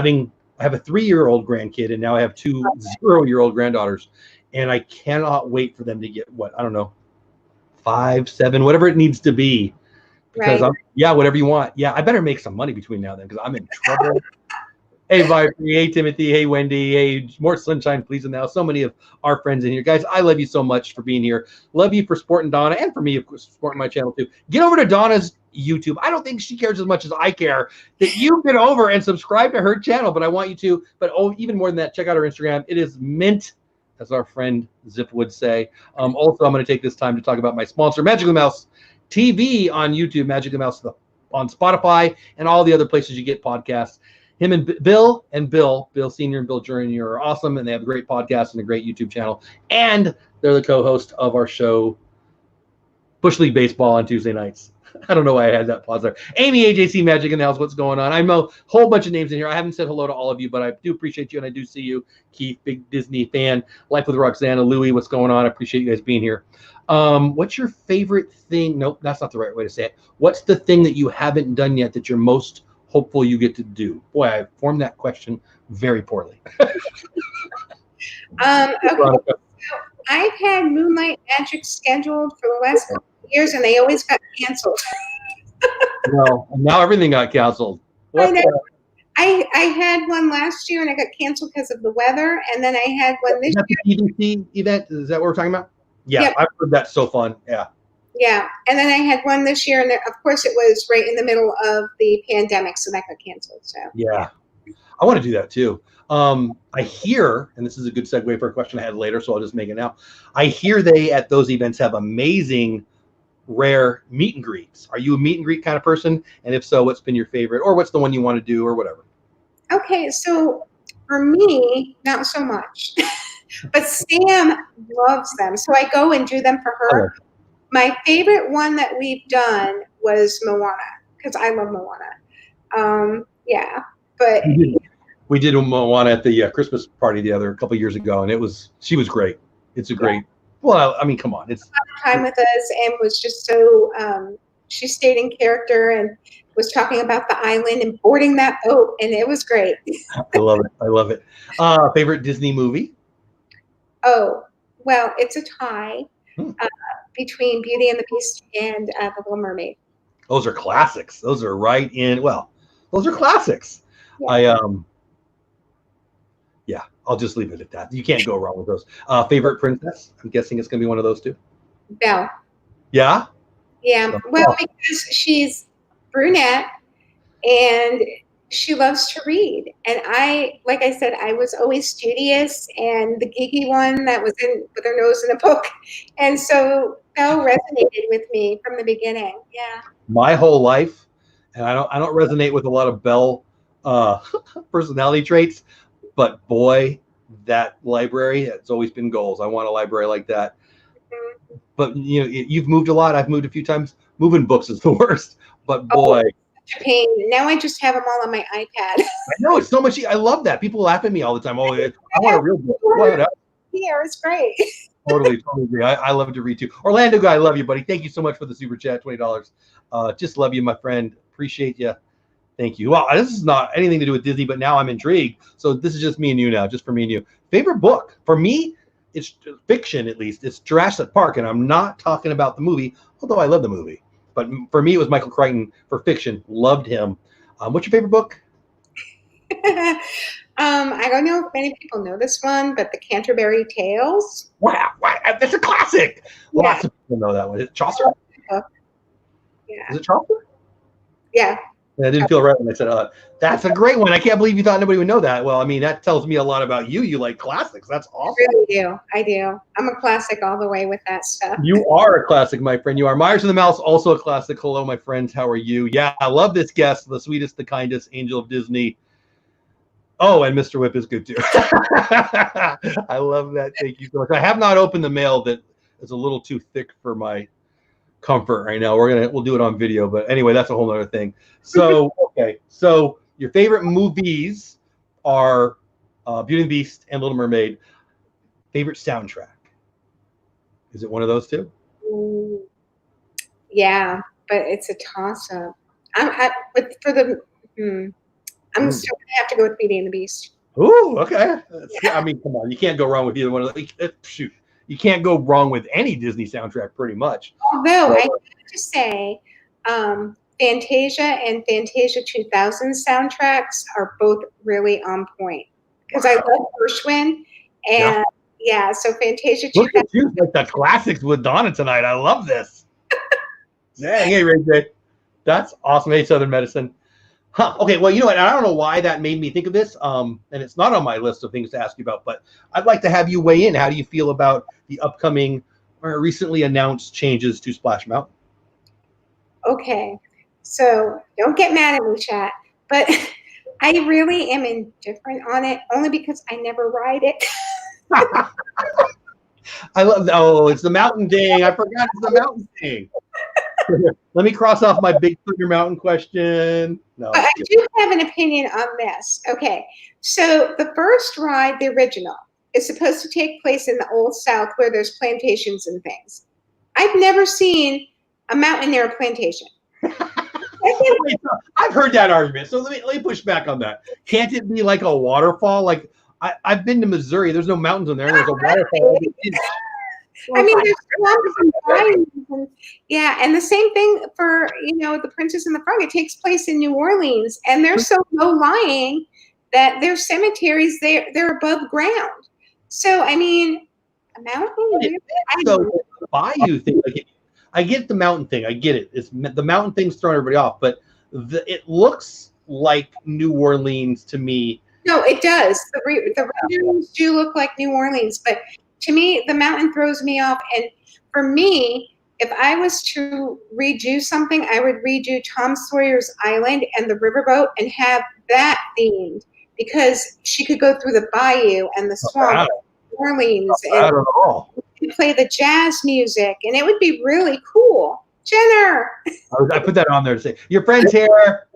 S1: have a 3-year-old grandkid, and now I have 2 0-year-old granddaughters, and I cannot wait for them to get I don't know, 5, 7, whatever it needs to be. Because whatever you want. Yeah, I better make some money between now and then because I'm in trouble. Hey, Viper. Hey, Timothy. Hey, Wendy. Hey, more sunshine, please. And now so many of our friends in here. Guys, I love you so much for being here. Love you for supporting Donna and for me, of course, supporting my channel too. Get over to Donna's YouTube. I don't think she cares as much as I care that you get over and subscribe to her channel, but I want you to. But even more than that, check out her Instagram. It is mint, as our friend Zip would say. Also, I'm going to take this time to talk about my sponsor, Magical Mouse TV on YouTube, Magical Mouse on Spotify, and all the other places you get podcasts. Him and Bill Senior and Bill Jr. are awesome, and they have a great podcast and a great YouTube channel. And they're the co-host of our show, Bush League Baseball on Tuesday nights. I don't know why I had that pause there. Amy, AJC Magic in the house, what's going on? I know a whole bunch of names in here. I haven't said hello to all of you, but I do appreciate you, and I do see you. Keith, big Disney fan. Life with Roxana, Louie, what's going on? I appreciate you guys being here. What's your favorite thing? Nope, that's not the right way to say it. What's the thing that you haven't done yet that you're most hopeful you get to do? Boy, I formed that question very poorly.
S2: Okay. So I've had Moonlight Magic scheduled for the last couple of years, and they always got canceled.
S1: Well, now everything got canceled.
S2: I know. I had one last year, and I got canceled because of the weather, and then I had one this year.
S1: The PDC event? Is that what we're talking about? Yeah, yep. I've heard that's so fun. Yeah.
S2: Yeah, and then I had one this year, and of course it was right in the middle of the pandemic, so that got canceled. So
S1: yeah, I want to do that too. I hear, and this is a good segue for a question I had later, so I'll just make it now. I hear they at those events have amazing rare meet and greets. Are you a meet and greet kind of person? And if so, what's been your favorite, or what's the one you want to do, or whatever?
S2: Okay, so for me, not so much, but Sam loves them, so I go and do them for her. My favorite one that we've done was Moana, because I love Moana. Yeah, but
S1: we did Moana at the Christmas party a couple years ago, and she was great. It's a great. Well, I mean, come on, it's
S2: time with us, and was just so. She stayed in character and was talking about the island and boarding that boat, and it was great.
S1: I love it. I love it. Favorite Disney movie?
S2: Oh, well, it's a tie. Between Beauty and the Beast and The Little Mermaid.
S1: Those are classics. Those are right in. Well, those are classics. Yeah. I'll just leave it at that. You can't go wrong with those. Favorite princess? I'm guessing it's going to be one of those two.
S2: Belle.
S1: Yeah.
S2: Yeah. Well, because she's brunette and she loves to read. And like I said, I was always studious and the geeky one that was with her nose in a book. And so Belle resonated with me from the beginning. Yeah.
S1: My whole life, and I don't resonate with a lot of Belle personality traits, but boy, that library has always been goals. I want a library like that. Mm-hmm. But you've moved a lot. I've moved a few times. Moving books is the worst. But boy.
S2: Such a pain. Now I just have them all on my iPad.
S1: I know, it's so much. I love that. People laugh at me all the time. Oh, I want a real book.
S2: Yeah, it's great.
S1: Totally agree. I love to read too. Orlando guy, I love you, buddy. Thank you so much for the super chat, $20. Just love you, my friend. Appreciate you. Thank you. Well, this is not anything to do with Disney, but now I'm intrigued. So this is just me and you now, just for me and you. Favorite book? For me, it's fiction, at least. It's Jurassic Park, and I'm not talking about the movie, although I love the movie. But for me, it was Michael Crichton for fiction. Loved him. What's your favorite book?
S2: I don't know if many people know this one, but The Canterbury Tales.
S1: Wow, that's a classic. Yeah. Lots of people know that one. Is it Chaucer?
S2: Yeah.
S1: Is it Chaucer?
S2: Yeah.
S1: I didn't feel right when I said, that's a great one. I can't believe you thought nobody would know that. Well, I mean, that tells me a lot about you. You like classics. That's awesome.
S2: I really do. I do. I'm a classic all the way with that stuff.
S1: You are a classic, my friend. You are. Myers and the Mouse, also a classic. Hello, my friends. How are you? Yeah, I love this guest. The sweetest, the kindest, angel of Disney. Oh, and Mr. Whip is good, too. I love that. Thank you so much. I have not opened the mail that is a little too thick for my comfort right now. We'll do it on video, but anyway, that's a whole other thing. So okay, so your favorite movies are Beauty and the Beast and Little Mermaid. Favorite soundtrack? Is it one of those two?
S2: Yeah, but it's a toss-up. I'm still gonna have to go with Beauty and the Beast.
S1: Ooh, okay. I mean, come on, you can't go wrong with either one of them. Shoot, you can't go wrong with any Disney soundtrack, pretty much.
S2: Although I have to say, Fantasia and Fantasia 2000 soundtracks are both really on point because I love Gershwin, and yeah, so Fantasia 2000.
S1: Look at you, like the classics with Donna tonight. I love this. Dang, hey, Ray J. That's awesome. Hey, Southern Medicine. Huh. Okay, well, you know what? I don't know why that made me think of this, and it's not on my list of things to ask you about, but I'd like to have you weigh in. How do you feel about the upcoming or recently announced changes to Splash Mountain?
S2: Okay, so don't get mad at me, chat, but I really am indifferent on it, only because I never ride it.
S1: I love. Oh, it's the mountain thing. I forgot it's the mountain thing. Let me cross off my Big Thunder Mountain question. No,
S2: but I do have an opinion on this. Okay, so the first ride, the original, is supposed to take place in the Old South where there's plantations and things. I've never seen a mountain near a plantation.
S1: I've heard that argument. So let me push back on that. Can't it be like a waterfall? Like I've been to Missouri. There's no mountains in there. There's a waterfall.
S2: I mean, there's swamps and vines, and yeah, and the same thing for the Princess and the Frog. It takes place in New Orleans, and they're so low lying that their cemeteries they're above ground. So I mean, a mountain.
S1: So the bayou thing, like I get the mountain thing. I get it. It's the mountain thing's throwing everybody off, but it looks like New Orleans to me.
S2: No, it does. The renderings do look like New Orleans, but to me, the mountain throws me off. And for me, if I was to redo something, I would redo Tom Sawyer's Island and the riverboat and have that themed, because she could go through the bayou and the swamp, New Orleans, and play the jazz music, and it would be really cool. Jenner,
S1: I put that on there to say your friend's here.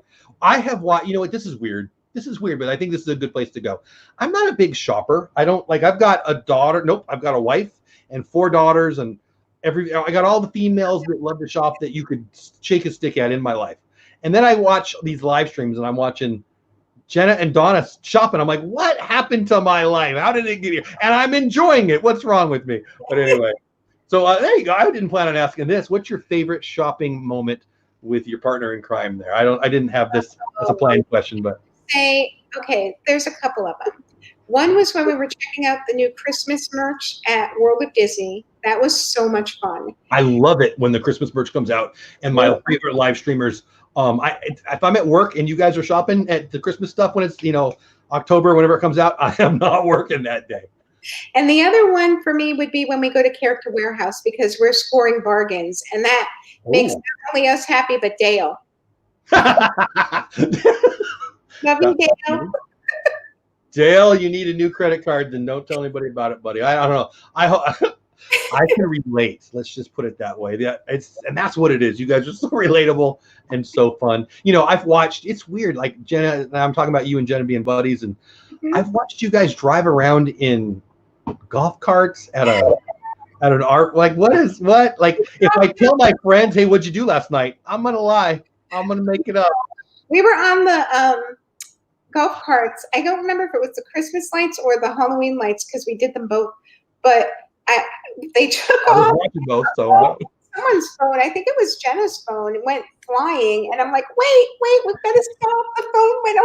S1: I have watched. You know what? This is weird. This is weird, but I think this is a good place to go. I'm not a big shopper. I don't like. I've got a daughter. Nope. I've got a wife and 4 daughters, and I got all the females that love to shop that you could shake a stick at in my life. And then I watch these live streams, and I'm watching Jenna and Donna shopping. I'm like, what happened to my life? How did it get here? And I'm enjoying it. What's wrong with me? But anyway, so there you go. I didn't plan on asking this. What's your favorite shopping moment with your partner in crime? There, I didn't have this as a planned question, but.
S2: Okay, there's a couple of them. One was when we were checking out the new Christmas merch at World of Disney. That was so much fun.
S1: I love it when the Christmas merch comes out, and my favorite live streamers. If I'm at work and you guys are shopping at the Christmas stuff when it's October, whenever it comes out, I am not working that day.
S2: And the other one for me would be when we go to Character Warehouse, because we're scoring bargains, and that makes not only us happy but Dale. Love you, Dale.
S1: Dale, you need a new credit card. Then don't tell anybody about it, buddy. I don't know. I can relate. Let's just put it that way. And that's what it is. You guys are so relatable and so fun. I've watched. It's weird. Like Jenna, I'm talking about you and Jenna being buddies, and I've watched you guys drive around in golf carts at an art. Like what? Like if I tell my friends, hey, what'd you do last night? I'm gonna lie. I'm gonna make it up.
S2: We were on the golf carts. I don't remember if it was the Christmas lights or the Halloween lights, because we did them both. But they took off.
S1: Watching both, so
S2: someone's phone. I think it was Jenna's phone. It went flying, and I'm like, wait, we better stop. The phone went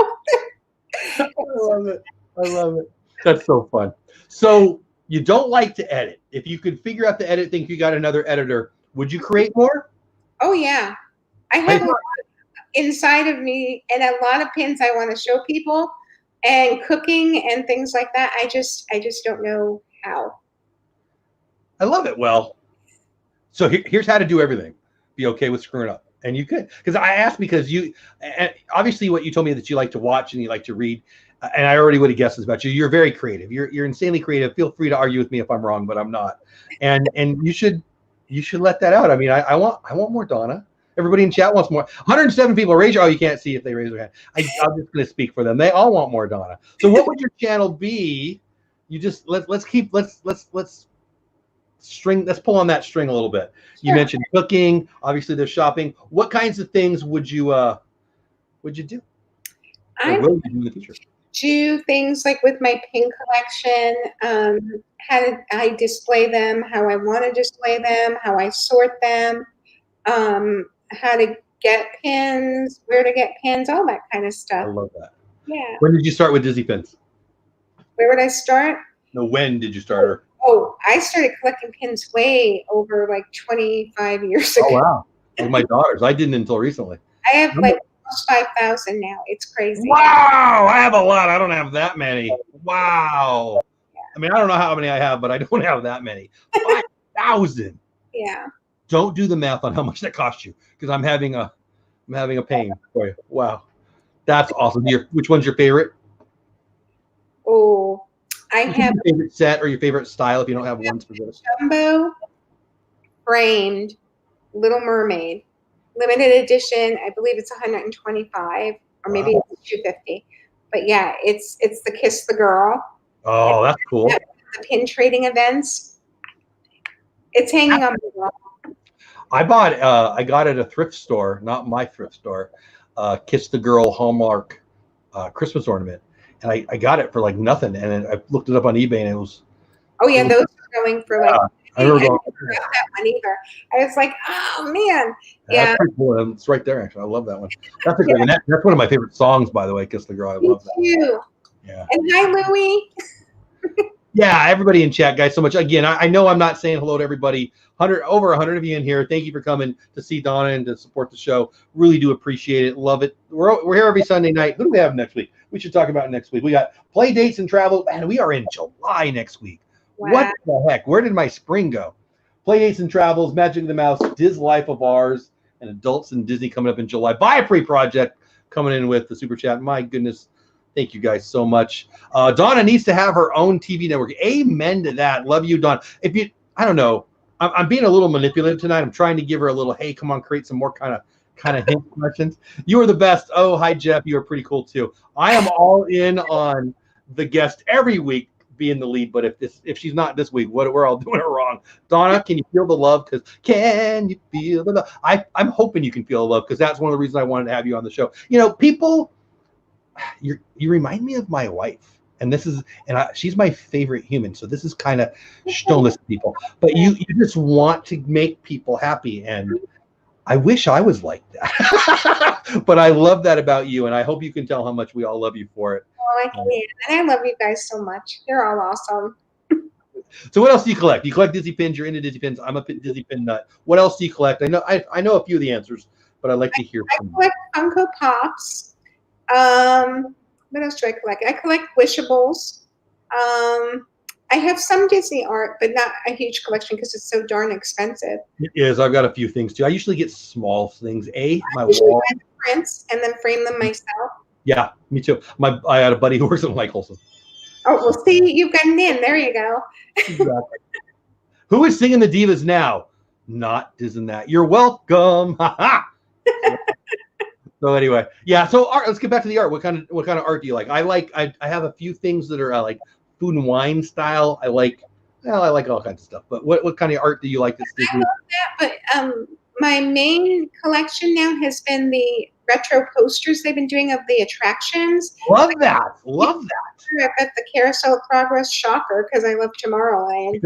S2: over.
S1: I love it. That's so fun. So you don't like to edit. If you could figure out the edit thing, if you got another editor, would you create more?
S2: Oh yeah, I have a lot inside of me, and a lot of pins I want to show people, and cooking and things like that. I just don't know how.
S1: I love it. Well, so here's how to do everything. Be okay with screwing up, and you could, because I asked because you, and obviously what you told me that you like to watch and you like to read, and I already would have guessed this about you. You're very creative. You're insanely creative. Feel free to argue with me if I'm wrong, but I'm not. And you should You should let that out. I mean, I want more Donna. Everybody in chat wants more. 107 people raise. Oh, you can't see if they raise their hand. I'm just going to speak for them. They all want more Donna. So what would your channel be? You just let's pull on that string a little bit. You mentioned cooking. Obviously, there's shopping. What kinds of things would you do?
S2: I
S1: will you do in the future?
S2: Do things like with my pin collection, how I display them, how I want to display them, how I sort them, how to get pins, where to get pins, all that kind of stuff.
S1: I love that.
S2: Yeah.
S1: When did you start with Disney pins?
S2: Where would I start?
S1: No, when did you start?
S2: Oh, I started collecting pins way over like 25 years ago.
S1: Oh, wow. Like my daughters. I didn't until recently.
S2: I have like almost 5,000 now. It's crazy.
S1: Wow. I have a lot. I don't have that many. Wow. Yeah. I mean, I don't know how many I have, but I don't have that many. 5,000.
S2: Yeah.
S1: Don't do the math on how much that cost you, because I'm having a pain for you. Wow. That's awesome. Which one's your favorite?
S2: Oh, I have
S1: your favorite set or your favorite style if you don't have one specific.
S2: Jumbo framed Little Mermaid, limited edition. I believe it's 125 or maybe it's 250. But yeah, it's the Kiss the Girl.
S1: Oh, that's cool.
S2: The pin trading events. It's hanging on the wall.
S1: I got at a thrift store, not my thrift store, Kiss the Girl Hallmark Christmas ornament. And I got it for like nothing. And then I looked it up on eBay and it was.
S2: Oh, yeah, those are going for like.
S1: I never got
S2: that one either. I was like, oh, man. Yeah.
S1: That's pretty cool. It's right there, actually. I love that one. That's a good one. That's one of my favorite songs, by the way, Kiss the Girl. I love that.
S2: You.
S1: Yeah.
S2: And hi, Louie.
S1: Yeah, everybody in chat, guys, so much. Again, I know I'm not saying hello to everybody. Over 100 of you in here. Thank you for coming to see Donna and to support the show. Really do appreciate it. Love it. We're here every Sunday night. Who do we have next week? We should talk about next week. We got play dates and travel. Man, we are in July next week. Wow. What the heck? Where did my spring go? Play dates and travels, Magic of the Mouse, Diz Life of Ours, and Adults in Disney coming up in July. Buy a Free Project coming in with the super chat. My goodness. Thank you guys so much. Donna needs to have her own TV network. Amen to that. Love you, Dawn. I don't know. I'm being a little manipulative tonight. I'm trying to give her a little, hey, come on, create some more kind of hint questions. You are the best. Oh, hi, Jeff. You are pretty cool too. I am all in on the guest every week being the lead, but if she's not this week, we're all doing it wrong. Donna, can you feel the love? Because can you feel the love? I'm hoping you can feel the love, because that's one of the reasons I wanted to have you on the show. You know, people, you remind me of my wife. And she's my favorite human. So this is kind of stolen to people. But you just want to make people happy. And I wish I was like that. But I love that about you. And I hope you can tell how much we all love you for it.
S2: Oh, I can. And I love you guys so much. You're all awesome.
S1: So what else do you collect? You collect Disney pins. You're into Disney pins. I'm a Disney pin nut. What else do you collect? I know a few of the answers, but I'd like to hear from you.
S2: I collect Funko Pops. What else do I collect? I collect Wishables. I have some Disney art, but not a huge collection because it's so darn expensive.
S1: It is. I've got a few things too. I usually get small things. My
S2: wall. I prints and then frame them myself.
S1: Yeah, me too. I had a buddy who works at Mike Olson.
S2: Oh, well, see, you've gotten in. There you go.
S1: Exactly. Who is singing the divas now? Not Disney that. You're welcome. Ha ha. So anyway, yeah. So art. Let's get back to the art. What kind of art do you like? I have a few things that are like food and wine style. I like all kinds of stuff. But what kind of art do you like?
S2: I love that. But my main collection now has been the retro posters they've been doing of the attractions.
S1: Love that. Love that.
S2: I've got the Carousel of Progress, shocker, because I love Tomorrowland.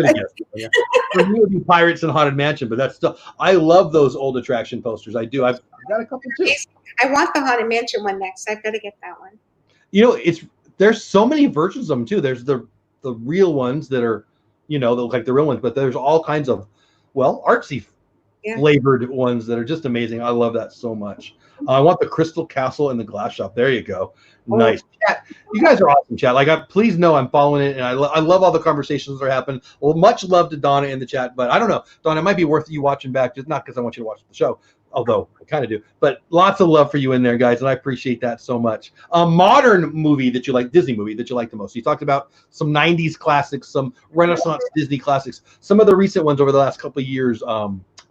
S1: Yeah. For me, it would be Pirates and Haunted Mansion, but that's still. I love those old attraction posters. I do. I've got a couple too.
S2: I want the Haunted Mansion one next. I've got to get that one.
S1: You know, there's so many versions of them too. There's the real ones that are, they look like the real ones, but there's all kinds of, artsy flavored ones that are just amazing. I love that so much. I want the Crystal Castle and the Glass Shop. There you go.
S2: Oh.
S1: Nice. Chat, you guys are awesome, chat. Like, please know I'm following it, and I love all the conversations that are happening. Well, much love to Donna in the chat, but I don't know. Donna, it might be worth you watching back, just not because I want you to watch the show, although I kind of do. But lots of love for you in there, guys, and I appreciate that so much. A modern movie that you like, Disney movie that you like the most. You talked about some 90s classics, some Renaissance Disney classics, some of the recent ones over the last couple of years.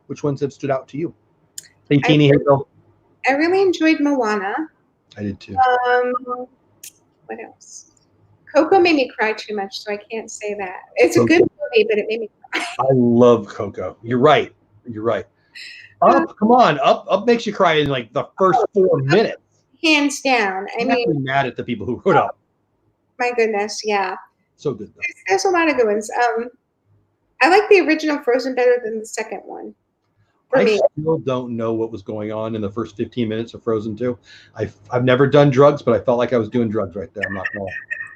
S1: Which ones have stood out to you? Hey, Teeny, here you go.
S2: I really enjoyed Moana.
S1: I did too.
S2: What else? Coco made me cry too much, so I can't say that. It's a good movie, but it made me cry.
S1: I love Coco. You're right. You're right. Up, come on. Up makes you cry in like the first 4 minutes.
S2: Hands down. I mean,
S1: I'm mad at the people who wrote Up.
S2: My goodness, yeah.
S1: So good though.
S2: There's a lot of good ones. I like the original Frozen better than the second one.
S1: I still don't know what was going on in the first 15 minutes of Frozen 2. I've never done drugs, but I felt like I was doing drugs right there. I'm not gonna lie.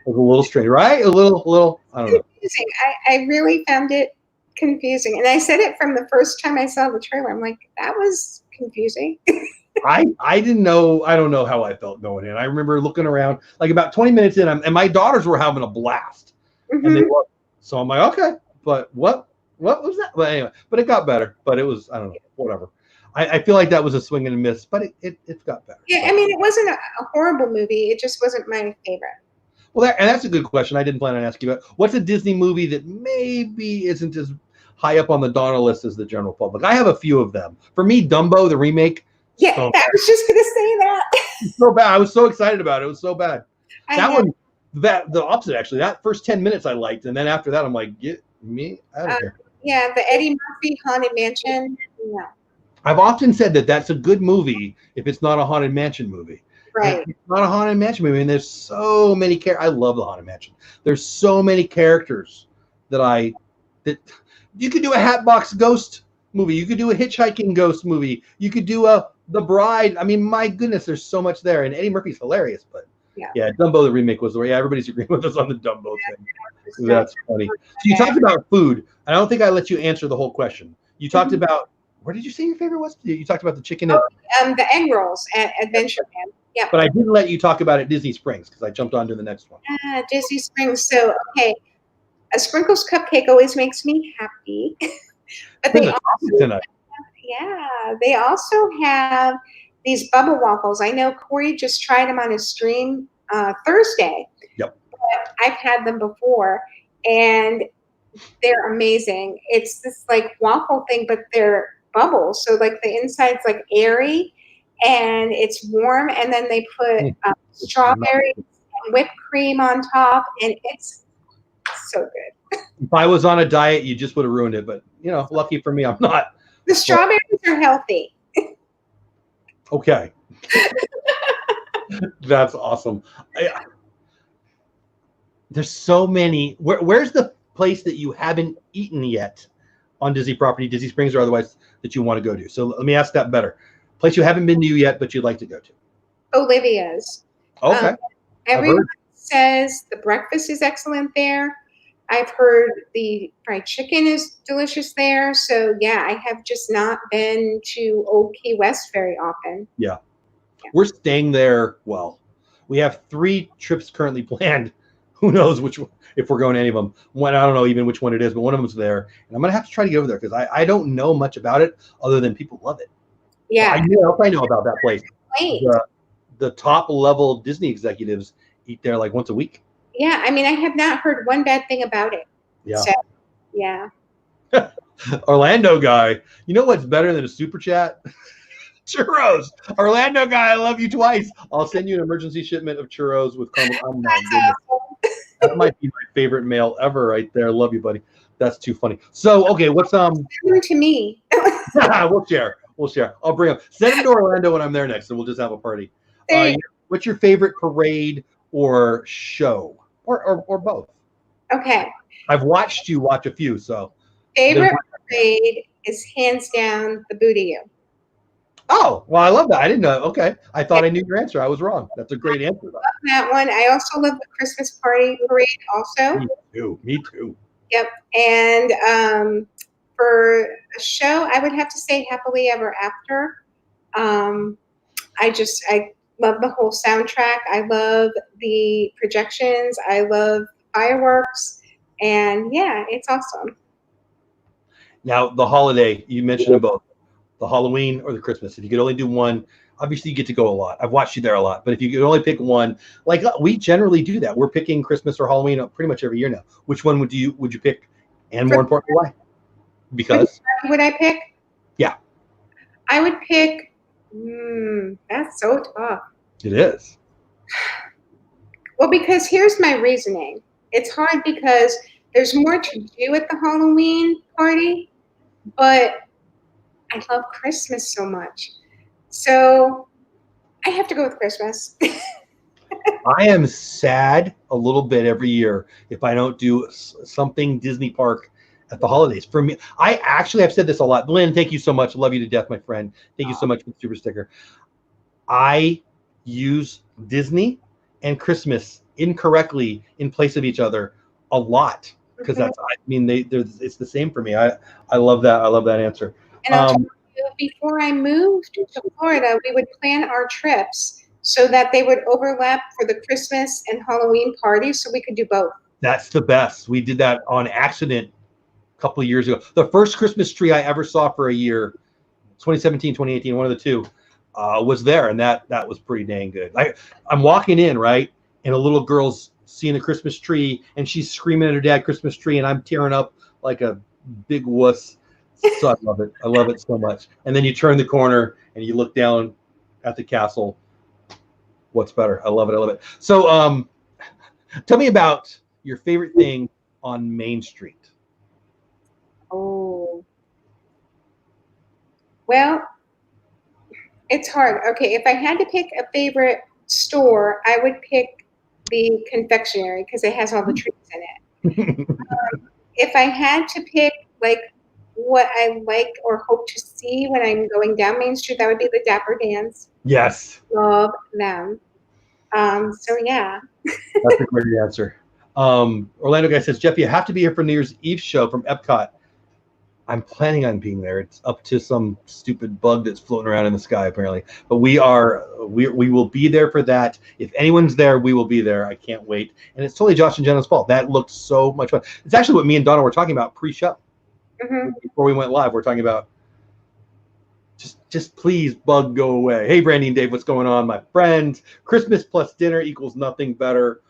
S1: It was a little strange, right? A little. I don't know.
S2: Confusing. I really found it confusing, and I said it from the first time I saw the trailer. I'm like, that was confusing.
S1: I didn't know. I don't know how I felt going in. I remember looking around, like about 20 minutes in, and my daughters were having a blast, and they were. So I'm like, okay, but what was that? But anyway, but it got better. But it was, I don't know, whatever. I feel like that was a swing and a miss, but it got better.
S2: Yeah, I mean, it wasn't a horrible movie. It just wasn't my favorite.
S1: Well, that's a good question. I didn't plan on asking you about. What's a Disney movie that maybe isn't as high up on the Donna list as the general public? I have a few of them. For me, Dumbo, the remake.
S2: Yeah, I was just going to say that.
S1: So bad. I was so excited about it. It was so bad. The opposite, actually. That first 10 minutes I liked, and then after that, I'm like, get me out of here.
S2: Yeah, the Eddie Murphy Haunted Mansion. No.
S1: I've often said that that's a good movie if it's not a Haunted Mansion movie.
S2: Right.
S1: It's not a Haunted Mansion movie, and there's so many characters. I love the Haunted Mansion. There's so many characters that you could do a Hatbox Ghost movie. You could do a hitchhiking ghost movie. You could do The Bride. I mean, my goodness, there's so much there. And Eddie Murphy's hilarious, but yeah, Dumbo the remake was the way. Yeah, everybody's agreeing with us on the Dumbo thing. That's funny. So you talked about food. I don't think I let you answer the whole question. You talked about, where did you say your favorite was? You talked about the chicken.
S2: The egg rolls at Adventureland. Yeah.
S1: But I didn't let you talk about it at Disney Springs because I jumped on to the next one.
S2: Disney Springs. So, okay. A Sprinkles cupcake always makes me happy. But they also have these bubble waffles. I know Corey just tried them on his stream Thursday. Yep. But I've had them before, and they're amazing. It's this like waffle thing, but they're bubbles. So like the inside's like airy, and it's warm, and then they put strawberries and whipped cream on top, and it's so good.
S1: If I was on a diet, you just would have ruined it. But lucky for me, I'm not.
S2: The strawberries are healthy.
S1: Okay. That's awesome. There's so many. Where's the place that you haven't eaten yet on Disney property, Disney Springs or otherwise, that you want to go to? So let me ask that better. Place you haven't been to yet, but you'd like to go to.
S2: Olivia's.
S1: Okay.
S2: Everyone says the breakfast is excellent there. I've heard the fried chicken is delicious there. So yeah, I have just not been to Old Key West very often.
S1: Yeah. We're staying there. Well, we have 3 trips currently planned. Who knows which one, if we're going to any of them. One, I don't know even which one it is, but one of them's there. And I'm going to have to try to get over there because I don't know much about it other than people love it.
S2: Yeah.
S1: So I know about that place. The top level Disney executives eat there like once a week.
S2: Yeah. I mean, I have not heard one bad thing about it.
S1: Yeah.
S2: So, yeah.
S1: Orlando guy. You know what's better than a super chat? Churros. Orlando guy, I love you twice. I'll send you an emergency shipment of churros with caramel. Oh my goodness. That might be my favorite mail ever right there. Love you, buddy. That's too funny. So, okay, what's
S2: Send them to me.
S1: We'll share. I'll bring them. Send them to Orlando when I'm there next, and we'll just have a party. What's your favorite parade or show, or both?
S2: Okay.
S1: I've watched you watch a few, so.
S2: Favorite parade is hands down the Boo-to-You.
S1: Oh, well, I love that. I didn't know. Okay. I thought I knew your answer. I was wrong. That's a great answer.
S2: I love that one. I also love the Christmas party parade also.
S1: Me too.
S2: Yep. And for a show, I would have to say Happily Ever After. I love the whole soundtrack. I love the projections. I love fireworks. And yeah, it's awesome.
S1: Now, the holiday, you mentioned them both, the Halloween or the Christmas. If you could only do one, obviously you get to go a lot. I've watched you there a lot. But if you could only pick one, like we generally do that. We're picking Christmas or Halloween pretty much every year now. Which one would you pick? And more importantly, why? Because?
S2: Would I pick?
S1: Yeah.
S2: I would pick, that's so tough.
S1: It is.
S2: Well, because here's my reasoning. It's hard because there's more to do at the Halloween party, but I love Christmas so much. So I have to go with Christmas.
S1: I am sad a little bit every year if I don't do something Disney park at the holidays. For me, I actually have said this a lot. Lynn, thank you so much. Love you to death, my friend. Thank you so much for the super sticker. I use Disney and Christmas incorrectly in place of each other a lot because that's, I mean, it's the same for me. I love that. I love that answer.
S2: And I'll tell you, before I moved to Florida, we would plan our trips so that they would overlap for the Christmas and Halloween parties, so we could do both. That's
S1: the best. We did that on accident a couple of years ago. The first Christmas tree I ever saw for a year, 2017, 2018, one of the two, was there, and that was pretty dang good. I'm walking in, right, and a little girl's seeing a Christmas tree, and she's screaming at her dad, "Christmas tree," and I'm tearing up like a big wuss. So I love it. I love it so much. And then you turn the corner and you look down at the castle. What's better? I love it. I love it. So tell me about your favorite thing on Main Street.
S2: Oh. Well, it's hard. Okay, if I had to pick a favorite store, I would pick the confectionery because it has all the treats in it. If I had to pick like what I like or hope to see when I'm going down Main Street, that would be the Dapper Dans.
S1: Yes.
S2: Love them. So yeah.
S1: That's a great answer. Orlando guy says, Jeff, you have to be here for New Year's Eve show from Epcot. I'm planning on being there. It's up to some stupid bug that's floating around in the sky, apparently. But we will be there for that. If anyone's there, we will be there. I can't wait. And it's totally Josh and Jenna's fault. That looked so much fun. It's actually what me and Donna were talking about pre-show. Before we went live, we're talking about just please bug go away. Hey, Brandy and Dave, what's going on, my friends? Christmas plus dinner equals nothing better.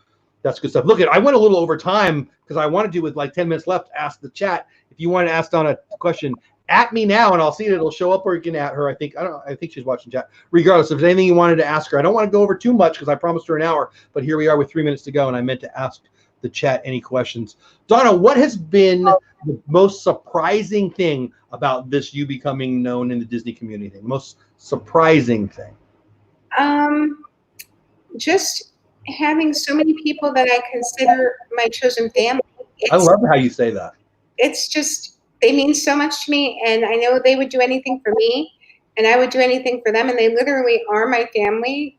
S1: That's good stuff. Look, I went a little over time because I wanted to, with like 10 minutes left, ask the chat. If you want to ask Donna a question, at me now, and I'll see it. It'll show up, or you can at her. I think she's watching chat. Regardless, if there's anything you wanted to ask her, I don't want to go over too much because I promised her an hour. But here we are with 3 minutes to go, and I meant to ask the chat any questions. Donna, what has been the most surprising thing about this you becoming known in the Disney community? Most surprising thing?
S2: Just having so many people that I consider my chosen family.
S1: I love how you say that.
S2: It's just, they mean so much to me, and I know they would do anything for me, and I would do anything for them, and they literally are my family.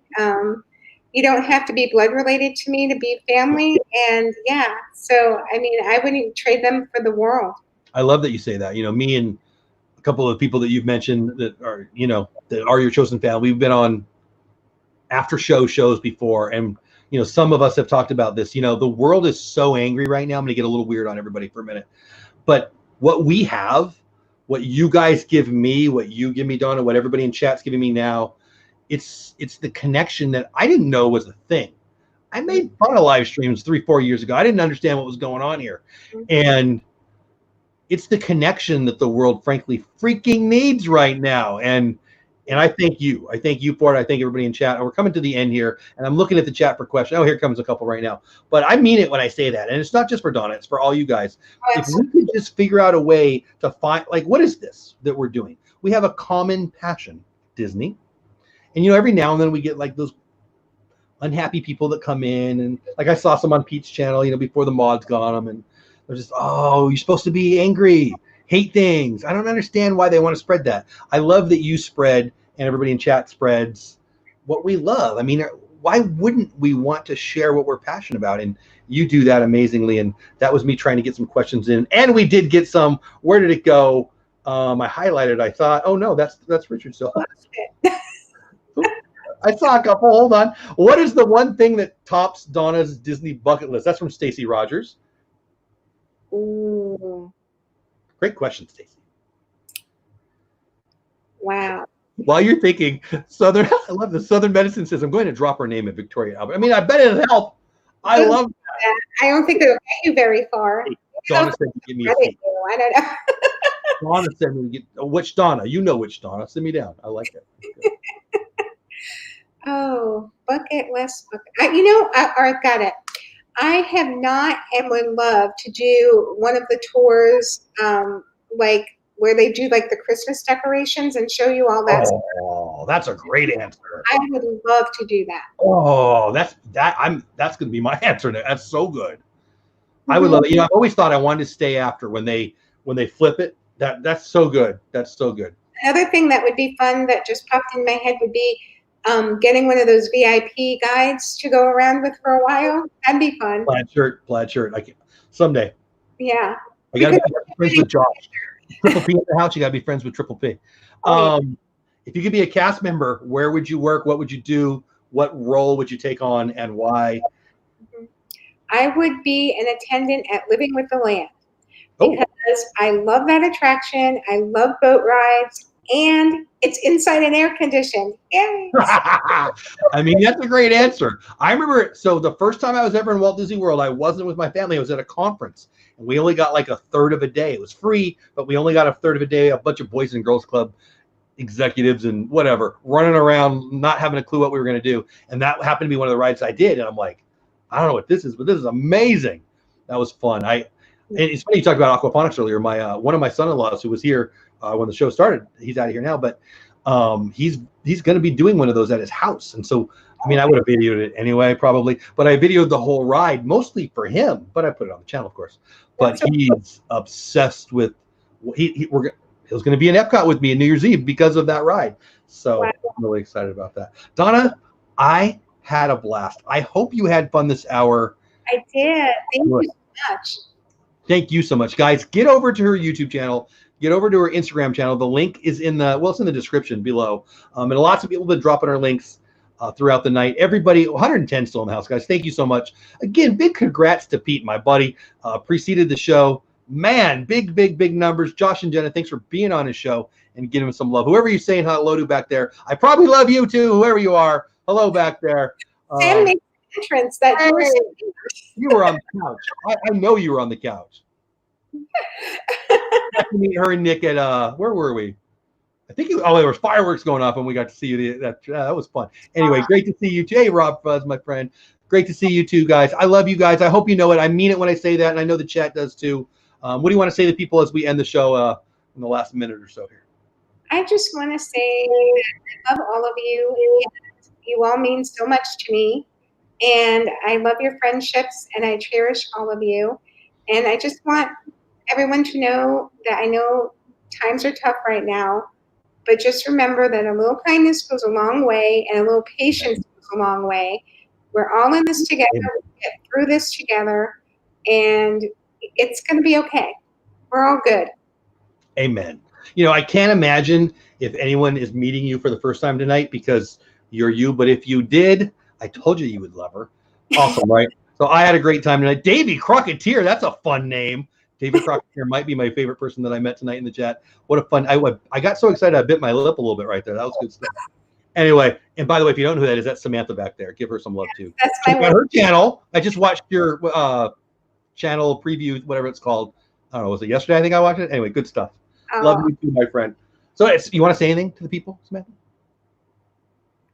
S2: You don't have to be blood related to me to be family, and yeah, so I mean, I wouldn't trade them for the world.
S1: I love that you say that. You know, me and a couple of people that you've mentioned that are, you know, that are your chosen family, we've been on after shows before, and you know, some of us have talked about this. You know, the world is so angry right now. I'm gonna get a little weird on everybody for a minute, but what we have, what you guys give me, what you give me, Donna, what everybody in chat's giving me now, it's the connection that I didn't know was a thing. I made fun of live streams 3-4 years ago. I didn't understand what was going on here, and it's the connection that the world, frankly, freaking needs right now. And I thank you. I thank you for it. I thank everybody in chat. And we're coming to the end here, and I'm looking at the chat for questions. Oh, here comes a couple right now. But I mean it when I say that. And it's not just for Donna. It's for all you guys. If we could just figure out a way to find, like, what is this that we're doing? We have a common passion, Disney. And, you know, every now and then we get, like, those unhappy people that come in. And, like, I saw some on Pete's channel, you know, before the mods got them. And they're just, oh, you're supposed to be angry, hate things. I don't understand why they want to spread that. I love that you spread and everybody in chat spreads what we love. I mean, why wouldn't we want to share what we're passionate about? And you do that amazingly. And that was me trying to get some questions in. And we did get some. Where did it go? I highlighted. I thought, oh no, that's Richard. So I saw a couple. Hold on. What is the one thing that tops Donna's Disney bucket list? That's from Stacy Rogers.
S2: Ooh.
S1: Great question, Stacy.
S2: Wow.
S1: While you're thinking, Southern, I love the Southern Medicine says, I'm going to drop her name at Victoria Albert. I mean, I bet it'll help. I love that.
S2: I don't think it'll get you very far.
S1: Donna said, give me a seat.
S2: I don't know.
S1: Donna said, which Donna? You know which Donna. Send me down. I like it.
S2: Oh, bucket list. I've got it. I have not and would love to do one of the tours, like where they do like the Christmas decorations and show you all that.
S1: Oh, that's a great answer.
S2: I would love to do that.
S1: Oh, that's gonna be my answer. That's so good. I would love it. I've always thought I wanted to stay after when they flip it. That's so good. That's so good.
S2: Another thing that would be fun that just popped in my head would be getting one of those VIP guides to go around with for a while. That'd be fun.
S1: Plaid shirt. Someday.
S2: Yeah.
S1: I gotta be friends with Josh. Triple P in the house. You gotta be friends with Triple P. If you could be a cast member, where would you work? What would you do? What role would you take on, and why?
S2: I would be an attendant at Living with the Land because I love that attraction. I love boat rides, and it's inside and air conditioned. Yay!
S1: I mean, that's a great answer. I remember, so the first time I was ever in Walt Disney World, I wasn't with my family. I was at a conference, and we only got like a third of a day. It was free, but we only got a third of a day. A bunch of Boys and Girls Club executives and whatever running around, not having a clue what we were going to do. And that happened to be one of the rides I did. And I'm like, I don't know what this is, but this is amazing. That was fun. And it's funny you talked about aquaponics earlier. My one of my son-in-laws who was here when the show started, he's out of here now, but he's going to be doing one of those at his house. And so, I mean, I would have videoed it anyway, probably, but I videoed the whole ride mostly for him, but I put it on the channel, of course. But he's obsessed with he was going to be in Epcot with me in New Year's Eve because of that ride. So wow. I'm really excited about that. Donna, I had a blast. I hope you had fun this hour.
S2: I did. Thank you so much.
S1: Thank you so much, guys. Get over to her YouTube channel. Get over to her Instagram channel. The link is in it's in the description below. And lots of people have been dropping our links throughout the night. Everybody, 110 still in the house, guys. Thank you so much. Again, big congrats to Pete, my buddy. Preceded the show. Man, big numbers. Josh and Jenna, thanks for being on his show and giving him some love. Whoever you're saying hello to back there, I probably love you too, whoever you are. Hello back there.
S2: Sam made the entrance that
S1: you were on the couch. I know you were on the couch. Got to meet her and Nick at where were we? I think there was fireworks going off and we got to see you. That was fun. Anyway, great to see you too. Hey, Rob Fuzz, my friend. Great to see you too, guys. I love you guys. I hope you know it. I mean it when I say that, and I know the chat does too. What do you want to say to people as we end the show in the last minute or so here?
S2: I just want to say that I love all of you. You all mean so much to me. And I love your friendships, and I cherish all of you. And I just want everyone to know that I know times are tough right now, but just remember that a little kindness goes a long way, and a little patience goes a long way. We're all in this together. We'll get through this together, and it's going to be okay. We're all good.
S1: Amen. I can't imagine if anyone is meeting you for the first time tonight because you're you, but if you did, I told you would love her. Awesome, right? So I had a great time tonight. Davy Crocketeer, that's a fun name. Davy Crocketeer might be my favorite person that I met tonight in the chat. What a fun, I got so excited I bit my lip a little bit right there. That was good stuff. Anyway, and by the way, if you don't know who that is, that's Samantha back there. Give her some love too.
S2: That's my
S1: her channel. I just watched your channel preview, whatever it's called. I don't know, was it yesterday? I think I watched it. Anyway, good stuff. Love you too, my friend. So you want to say anything to the people, Samantha?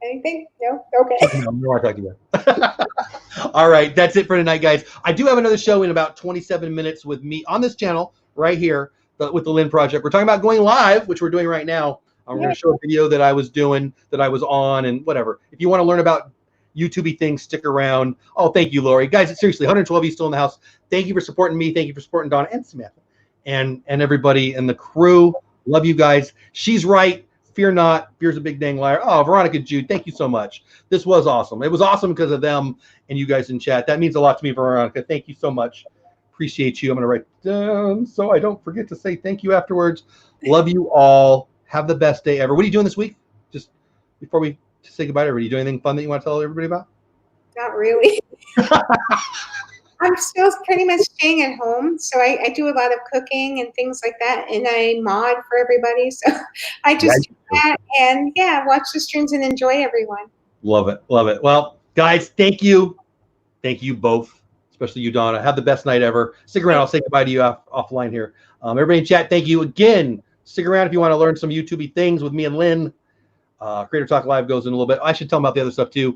S2: Anything? No? Okay.
S1: No, I want to talk to you. All right, that's it for tonight, guys. I do have another show in about 27 minutes with me on this channel right here with the Lynn Project. We're talking about going live, which we're doing right now. I'm going to show a video that I was doing, that I was on, and whatever. If you want to learn about YouTube-y things, stick around. Oh, thank you, Lori. Guys, seriously, 112 of you still in the house. Thank you for supporting me. Thank you for supporting Donna and Samantha and everybody and the crew. Love you guys. She's right. Fear not. Fear's a big dang liar. Oh, Veronica Jude, thank you so much. This was awesome. It was awesome because of them and you guys in chat. That means a lot to me, Veronica. Thank you so much. Appreciate you. I'm going to write down so I don't forget to say thank you afterwards. Love you all. Have the best day ever. What are you doing this week? Just before we to say goodbye to everybody? You do anything fun that you want to tell everybody about?
S2: Not really. I'm still pretty much staying at home, so I do a lot of cooking and things like that, and I mod for everybody. So I just do that and watch the streams and enjoy everyone.
S1: Love it, love it. Well, guys, thank you both, especially you, Donna. Have the best night ever. Stick around. I'll say goodbye to you offline here. Everybody in chat, thank you again. Stick around if you want to learn some YouTube things with me and Lynn. Creator Talk Live goes in a little bit. I should tell them about the other stuff too.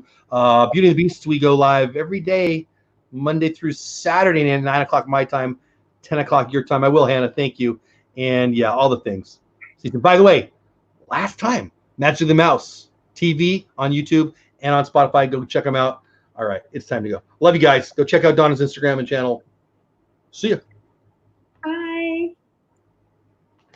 S1: Beauty and the Beast, we go live every day, Monday through Saturday at 9 o'clock my time, 10 o'clock your time. I will, Hannah. Thank you. And yeah, all the things. By the way, last time, Magic of the Mouse TV on YouTube and on Spotify. Go check them out. All right, it's time to go. Love you guys. Go check out Donna's Instagram and channel. See ya.